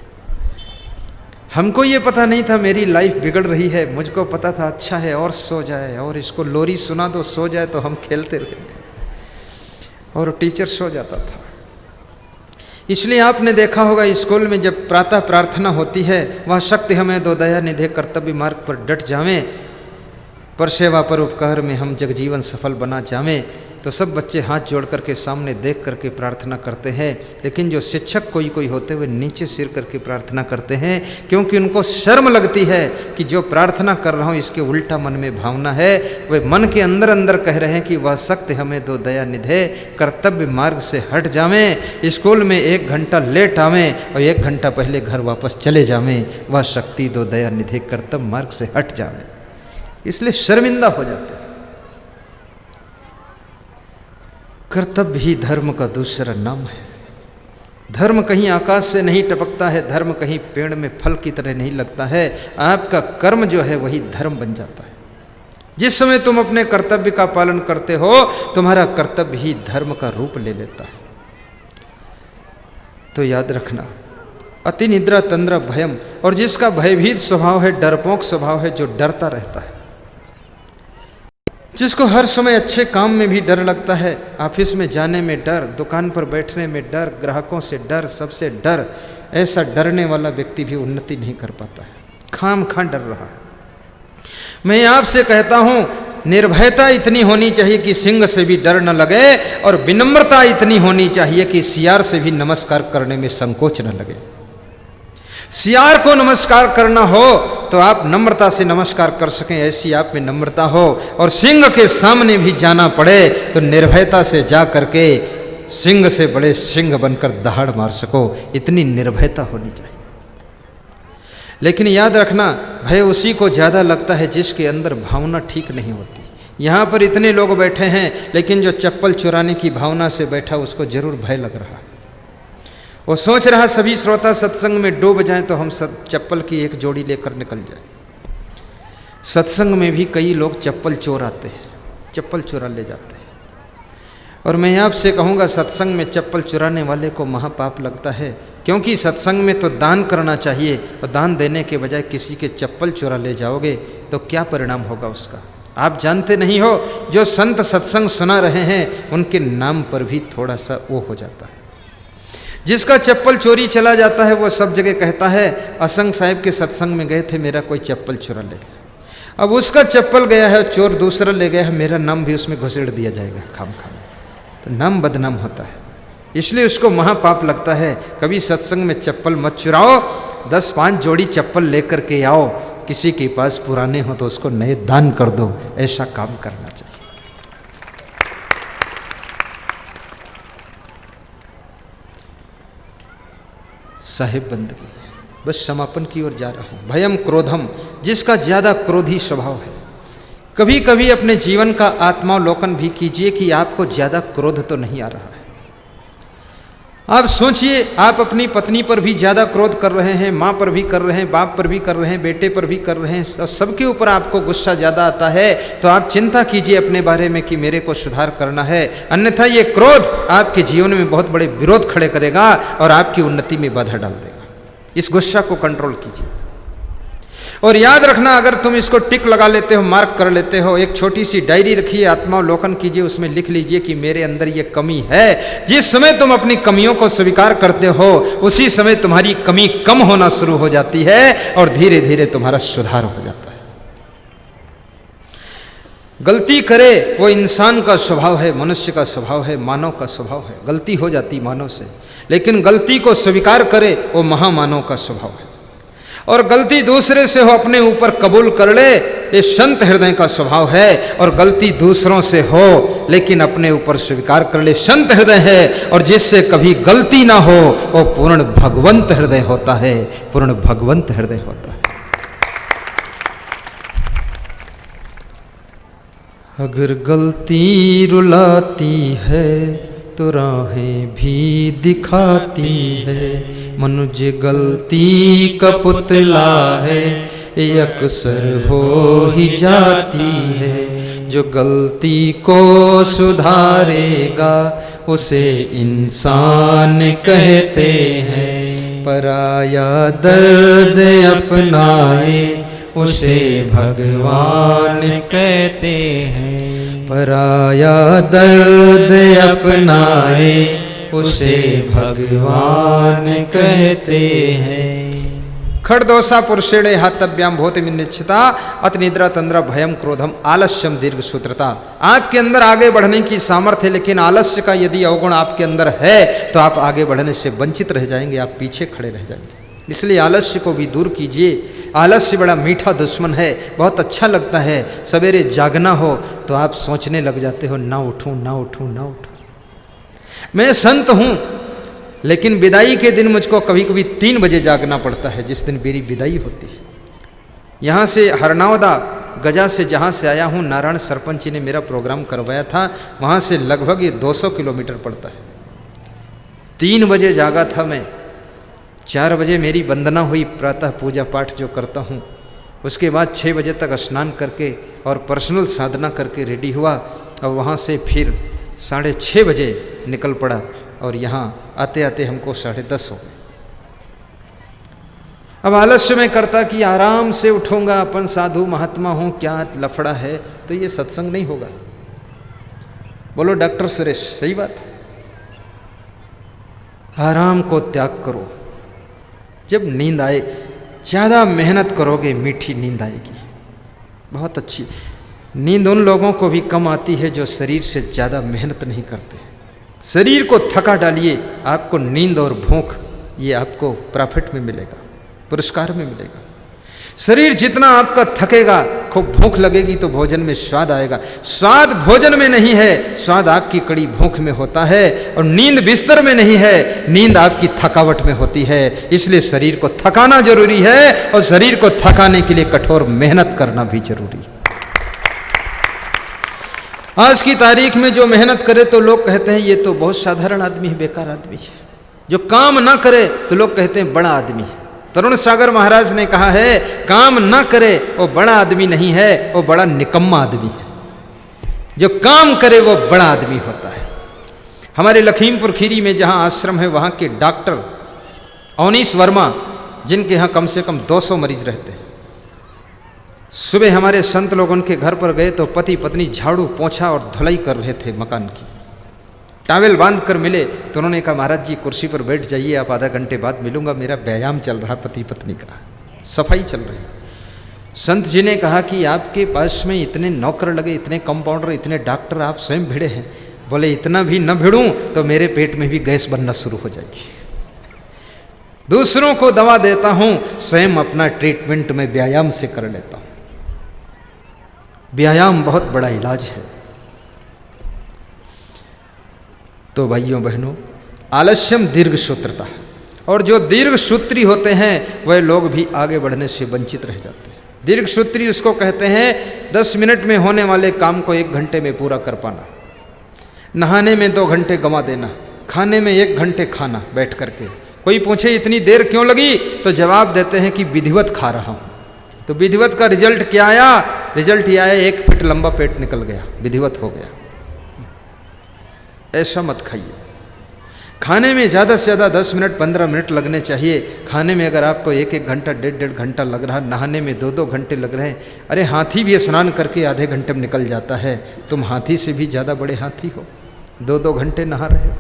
Speaker 4: हमको ये पता नहीं था मेरी लाइफ बिगड़ रही है, मुझको पता था अच्छा है और सो जाए, और इसको लोरी सुना दो सो जाए, तो हम खेलते रहते और टीचर सो जाता था। इसलिए आपने देखा होगा स्कूल में जब प्रातः प्रार्थना होती है, वह शक्ति हमें दो दया निधे कर्तव्य मार्ग पर डट जावें, पर सेवा पर उपकार में हम जगजीवन सफल बना जावें, तो सब बच्चे हाथ जोड़ करके सामने देख करके प्रार्थना करते हैं। लेकिन जो शिक्षक कोई कोई होते हुए नीचे सिर करके प्रार्थना करते हैं, क्योंकि उनको शर्म लगती है कि जो प्रार्थना कर रहा हूँ इसके उल्टा मन में भावना है। वे मन के अंदर अंदर कह रहे हैं कि वह शक्ति हमें दो दया निधे कर्तव्य मार्ग से हट जावें, स्कूल में 1 घंटा लेट आवें और 1 घंटा पहले घर वापस चले जावें, वह शक्ति दो दया निधे कर्तव्य मार्ग से हट जावें। इसलिए शर्मिंदा हो जाते हैं। कर्तव्य ही धर्म का दूसरा नाम है। धर्म कहीं आकाश से नहीं टपकता है, धर्म कहीं पेड़ में फल की तरह नहीं लगता है। आपका कर्म जो है वही धर्म बन जाता है। जिस समय तुम अपने कर्तव्य का पालन करते हो, तुम्हारा कर्तव्य ही धर्म का रूप ले लेता है। तो याद रखना, अति निद्रा तंद्रा भयम, और जिसका भयभीत स्वभाव है, डरपोक स्वभाव है, जो डरता रहता है, जिसको हर समय अच्छे काम में भी डर लगता है, ऑफिस में जाने में डर, दुकान पर बैठने में डर, ग्राहकों से डर, सबसे डर, ऐसा डरने वाला व्यक्ति भी उन्नति नहीं कर पाता है, खाम खा डर रहा है। मैं आपसे कहता हूँ, निर्भयता इतनी होनी चाहिए कि सिंह से भी डर न लगे, और विनम्रता इतनी होनी चाहिए कि सियार से भी नमस्कार करने में संकोच न लगे। सियार को नमस्कार करना हो तो आप नम्रता से नमस्कार कर सकें, ऐसी आप में नम्रता हो, और सिंह के सामने भी जाना पड़े तो निर्भयता से जा करके सिंह से बड़े सिंह बनकर दहाड़ मार सको, इतनी निर्भयता होनी चाहिए। लेकिन याद रखना, भय उसी को ज़्यादा लगता है जिसके अंदर भावना ठीक नहीं होती। यहाँ पर इतने लोग बैठे हैं, लेकिन जो चप्पल चुराने की भावना से बैठा उसको जरूर भय लग रहा है। वो सोच रहा सभी श्रोता सत्संग में डूब जाएं तो हम सब चप्पल की एक जोड़ी लेकर निकल जाएं। सत्संग में भी कई लोग चप्पल चोर आते हैं, चप्पल चुरा ले जाते हैं। और मैं आपसे कहूँगा, सत्संग में चप्पल चुराने वाले को महापाप लगता है, क्योंकि सत्संग में तो दान करना चाहिए, और दान देने के बजाय किसी के चप्पल चुरा ले जाओगे तो क्या परिणाम होगा उसका आप जानते नहीं हो। जो संत सत्संग सुना रहे हैं उनके नाम पर भी थोड़ा सा वो हो जाता है। जिसका चप्पल चोरी चला जाता है वो सब जगह कहता है, असंग साहिब के सत्संग में गए थे, मेरा कोई चप्पल चुरा ले गया। अब उसका चप्पल गया है, चोर दूसरा ले गया है, मेरा नाम भी उसमें घुसेड़ दिया जाएगा खाम खाम, तो नाम बदनाम होता है। इसलिए उसको महापाप लगता है। कभी सत्संग में चप्पल मत चुराओ, 10-5 जोड़ी चप्पल लेकर के आओ, किसी के पास पुराने हो तो उसको नए दान कर दो, ऐसा काम करना चाहिए। साहिब बंदगी, बस समापन की ओर जा रहा हूँ। भयम क्रोधम, जिसका ज़्यादा क्रोधी स्वभाव है। कभी कभी अपने जीवन का आत्मावलोकन भी कीजिए कि आपको ज़्यादा क्रोध तो नहीं आ रहा है। आप सोचिए, आप अपनी पत्नी पर भी ज़्यादा क्रोध कर रहे हैं, माँ पर भी कर रहे हैं, बाप पर भी कर रहे हैं, बेटे पर भी कर रहे हैं, सबके ऊपर आपको गुस्सा ज़्यादा आता है, तो आप चिंता कीजिए अपने बारे में कि मेरे को सुधार करना है। अन्यथा ये क्रोध आपके जीवन में बहुत बड़े विरोध खड़े करेगा और आपकी उन्नति में बाधा डाल देगा। इस गुस्सा को कंट्रोल कीजिए। और याद रखना, अगर तुम इसको टिक लगा लेते हो, मार्क कर लेते हो, एक छोटी सी डायरी रखिए, आत्मावलोकन कीजिए, उसमें लिख लीजिए कि मेरे अंदर ये कमी है। जिस समय तुम अपनी कमियों को स्वीकार करते हो, उसी समय तुम्हारी कमी कम होना शुरू हो जाती है और धीरे धीरे तुम्हारा सुधार हो जाता है। गलती करे वो इंसान का स्वभाव है, मनुष्य का स्वभाव है, मानव का स्वभाव है। गलती हो जाती मानव से, लेकिन गलती को स्वीकार करे वो महामानव का स्वभाव है। और गलती दूसरे से हो अपने ऊपर कबूल कर ले, ये संत हृदय का स्वभाव है। और गलती दूसरों से हो लेकिन अपने ऊपर स्वीकार कर ले, संत हृदय है। और जिससे कभी गलती ना हो वो पूर्ण भगवंत हृदय होता है, पूर्ण भगवंत हृदय होता है। अगर गलती रुलाती है तो राहें भी दिखाती है। मनुष्य गलती का पुतला है, ये अक्सर हो ही जाती है। जो गलती को सुधारेगा उसे इंसान कहते हैं। पराया दर्द अपनाए उसे भगवान
Speaker 3: कहते हैं।
Speaker 4: पराया दर्द अपनाए उसे भगवान कहते हैं। खड़दोषा पुरुषेणे हातव्याम भूतिमिन्निच्छता अत निद्रा तंद्रा भयम क्रोधम आलस्यम दीर्घ सूत्रता। आपके अंदर आगे बढ़ने की सामर्थ्य है, लेकिन आलस्य का यदि अवगुण आपके अंदर है तो आप आगे बढ़ने से वंचित रह जाएंगे, आप पीछे खड़े रह जाएंगे। इसलिए आलस्य को भी दूर कीजिए। आलस्य बड़ा मीठा दुश्मन है, बहुत अच्छा लगता है। सवेरे जागना हो तो आप सोचने लग जाते हो, ना उठूं ना उठूं ना उठूं। मैं संत हूं, लेकिन विदाई के दिन मुझको कभी कभी 3 बजे जागना पड़ता है, जिस दिन मेरी विदाई होती है। यहाँ से हरनौदा गजा से जहाँ से आया हूँ, नारायण सरपंच जी ने मेरा प्रोग्राम करवाया था, वहाँ से लगभग ये 200 किलोमीटर पड़ता है। 3 बजे जागा था मैं, 4 बजे मेरी वंदना हुई, प्रातः पूजा पाठ जो करता हूँ। उसके बाद 6 बजे तक स्नान करके और पर्सनल साधना करके रेडी हुआ, और वहाँ से फिर 6:30 बजे निकल पड़ा, और यहाँ आते आते हमको 10:30 हो गए। अब आलस्य में करता कि आराम से उठूंगा, अपन साधु महात्मा हूँ, क्या लफड़ा है, तो ये सत्संग नहीं होगा। बोलो डॉक्टर सुरेश, सही बात। आराम को त्याग करो। जब नींद आए, ज़्यादा मेहनत करोगे मीठी नींद आएगी, बहुत अच्छी। नींद उन लोगों को भी कम आती है जो शरीर से ज़्यादा मेहनत नहीं करते। शरीर को थका डालिए, आपको नींद और भूख ये आपको प्रॉफिट में मिलेगा, पुरस्कार में मिलेगा। शरीर जितना आपका थकेगा, खूब भूख लगेगी तो भोजन में स्वाद आएगा। स्वाद भोजन में नहीं है, स्वाद आपकी कड़ी भूख में होता है। और नींद बिस्तर में नहीं है, नींद आपकी थकावट में होती है। इसलिए शरीर को थकाना जरूरी है, और शरीर को थकाने के लिए कठोर मेहनत करना भी जरूरी है। आज की तारीख में जो मेहनत करे तो लोग कहते हैं ये तो बहुत साधारण आदमी है, बेकार आदमी है। जो काम ना करे तो लोग कहते हैं बड़ा आदमी है। तरुण सागर महाराज ने कहा है, काम ना करे वो बड़ा आदमी नहीं है, वो बड़ा निकम्मा आदमी है। जो काम करे वो बड़ा आदमी होता है। हमारे लखीमपुर खीरी में जहाँ आश्रम है, वहाँ के डॉक्टर अवनीश वर्मा, जिनके यहाँ कम से कम 200 मरीज रहते हैं, सुबह हमारे संत लोग उनके घर पर गए तो पति पत्नी झाड़ू पोंछा और धुलाई कर रहे थे मकान की। टावेल बांध कर मिले तो उन्होंने कहा, महाराज जी कुर्सी पर बैठ जाइए, आप आधा घंटे बाद मिलूंगा, मेरा व्यायाम चल रहा पति पत्नी का, सफाई चल रही। संत जी ने कहा कि आपके पास में इतने नौकर लगे, इतने कंपाउंडर, इतने डॉक्टर, आप स्वयं भिड़े हैं। बोले इतना भी न भिड़ूं तो मेरे पेट में भी गैस बनना शुरू हो जाएगी। दूसरों को दवा देता हूं, स्वयं अपना ट्रीटमेंट में व्यायाम से कर लेता हूं। व्यायाम बहुत बड़ा इलाज है। तो भाइयों बहनों, आलस्यम दीर्घ सूत्रता, और जो दीर्घ सूत्री होते हैं वह लोग भी आगे बढ़ने से वंचित रह जाते हैं। दीर्घ सूत्री उसको कहते हैं 10 मिनट में होने वाले काम को 1 घंटे में पूरा कर पाना, नहाने में 2 घंटे गंवा देना, खाने में 1 घंटे खाना बैठ करके। कोई पूछे इतनी देर क्यों लगी, तो जवाब देते हैं कि विधिवत खा रहा हूँ। तो विधिवत का रिजल्ट क्या आया? रिजल्ट ये आया 1 फीट लंबा पेट निकल गया, विधिवत हो गया। ऐसा मत खाइए। खाने में ज़्यादा से ज़्यादा 10 मिनट 15 मिनट लगने चाहिए। खाने में अगर आपको 1-1 घंटा 1.5 घंटा लग रहा, नहाने में 2-2 घंटे लग रहे हैं, अरे हाथी भी स्नान करके आधे घंटे में निकल जाता है, तुम हाथी से भी ज़्यादा बड़े हाथी हो, 2-2 घंटे नहा रहे हो।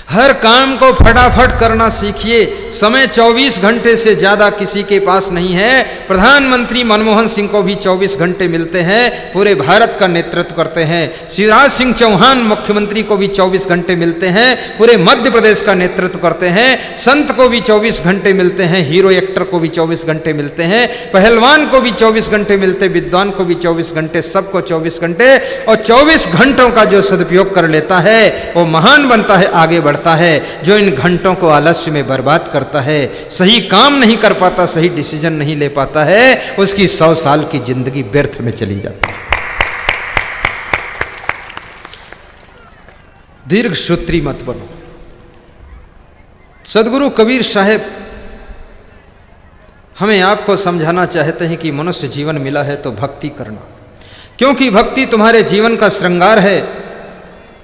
Speaker 4: हर काम को फटाफट करना सीखिए। समय 24 घंटे से ज़्यादा किसी के पास नहीं है। प्रधानमंत्री मनमोहन सिंह को भी 24 घंटे मिलते हैं, पूरे भारत का नेतृत्व करते हैं। शिवराज सिंह चौहान मुख्यमंत्री को भी 24 घंटे मिलते हैं, पूरे मध्य प्रदेश का नेतृत्व करते हैं। संत को भी 24 घंटे मिलते हैं, हीरो एक्टर को भी 24 घंटे मिलते हैं, पहलवान को भी 24 घंटे मिलते, विद्वान को भी 24 घंटे, सबको 24 घंटे। और 24 घंटों का जो सदुपयोग कर लेता है वो महान बनता है, आगे बढ़ता है। जो इन घंटों को आलस्य में बर्बाद करता है, सही काम नहीं कर पाता, सही डिसीजन नहीं ले पाता है, उसकी 100 साल की जिंदगी व्यर्थ में चली जाती है। दीर्घ सूत्री मत बनो। सदगुरु कबीर साहब हमें आपको समझाना चाहते हैं कि मनुष्य जीवन मिला है तो भक्ति करना, क्योंकि भक्ति तुम्हारे जीवन का श्रृंगार है।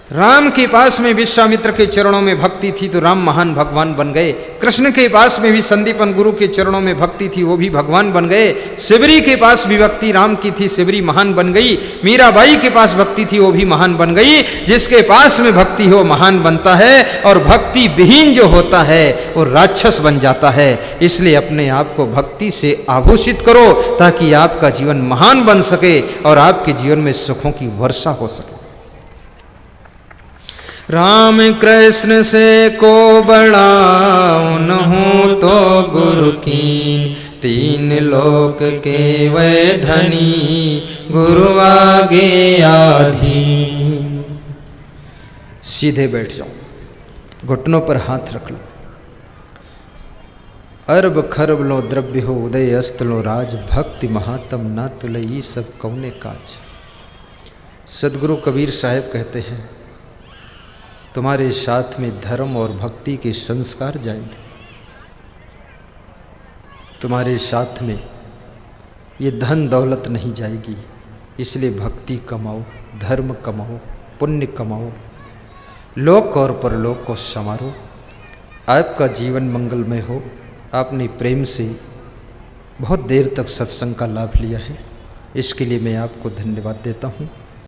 Speaker 4: राम के पास में विश्वामित्र के चरणों में भक्ति थी तो राम महान भगवान बन गए। कृष्ण के पास में भी संदीपन गुरु के चरणों में भक्ति थी, वो भी भगवान बन गए। शिवरी के पास भी भक्ति राम की थी, शिवरी महान बन गई। मीराबाई के पास भक्ति थी, वो भी महान बन गई। जिसके पास में भक्ति हो महान बनता है, और भक्ति विहीन जो होता है वो राक्षस बन जाता है। इसलिए अपने आप को भक्ति से आभूषित करो ताकि आपका जीवन महान बन सके और आपके जीवन में सुखों की वर्षा हो सके। राम कृष्ण से को बड़ा नहूं तो गुरु कीन, तीन लोक के वै धनी गुरु आगे आधीन। सीधे बैठ जाओ, घुटनों पर हाथ रख लो। अरब खरब लो द्रव्य हो उदय अस्त लो राज, भक्ति महात्म ना तुलई सब कौने काज। सदगुरु कबीर साहब कहते हैं तुम्हारे साथ में धर्म और भक्ति के संस्कार जाएंगे, तुम्हारे साथ में ये धन दौलत नहीं जाएगी। इसलिए भक्ति कमाओ, धर्म कमाओ, पुण्य कमाओ, लोक और परलोक को संवारो, आपका जीवन मंगलमय हो। आपने प्रेम से बहुत देर तक सत्संग का लाभ लिया है, इसके लिए मैं आपको धन्यवाद देता हूँ।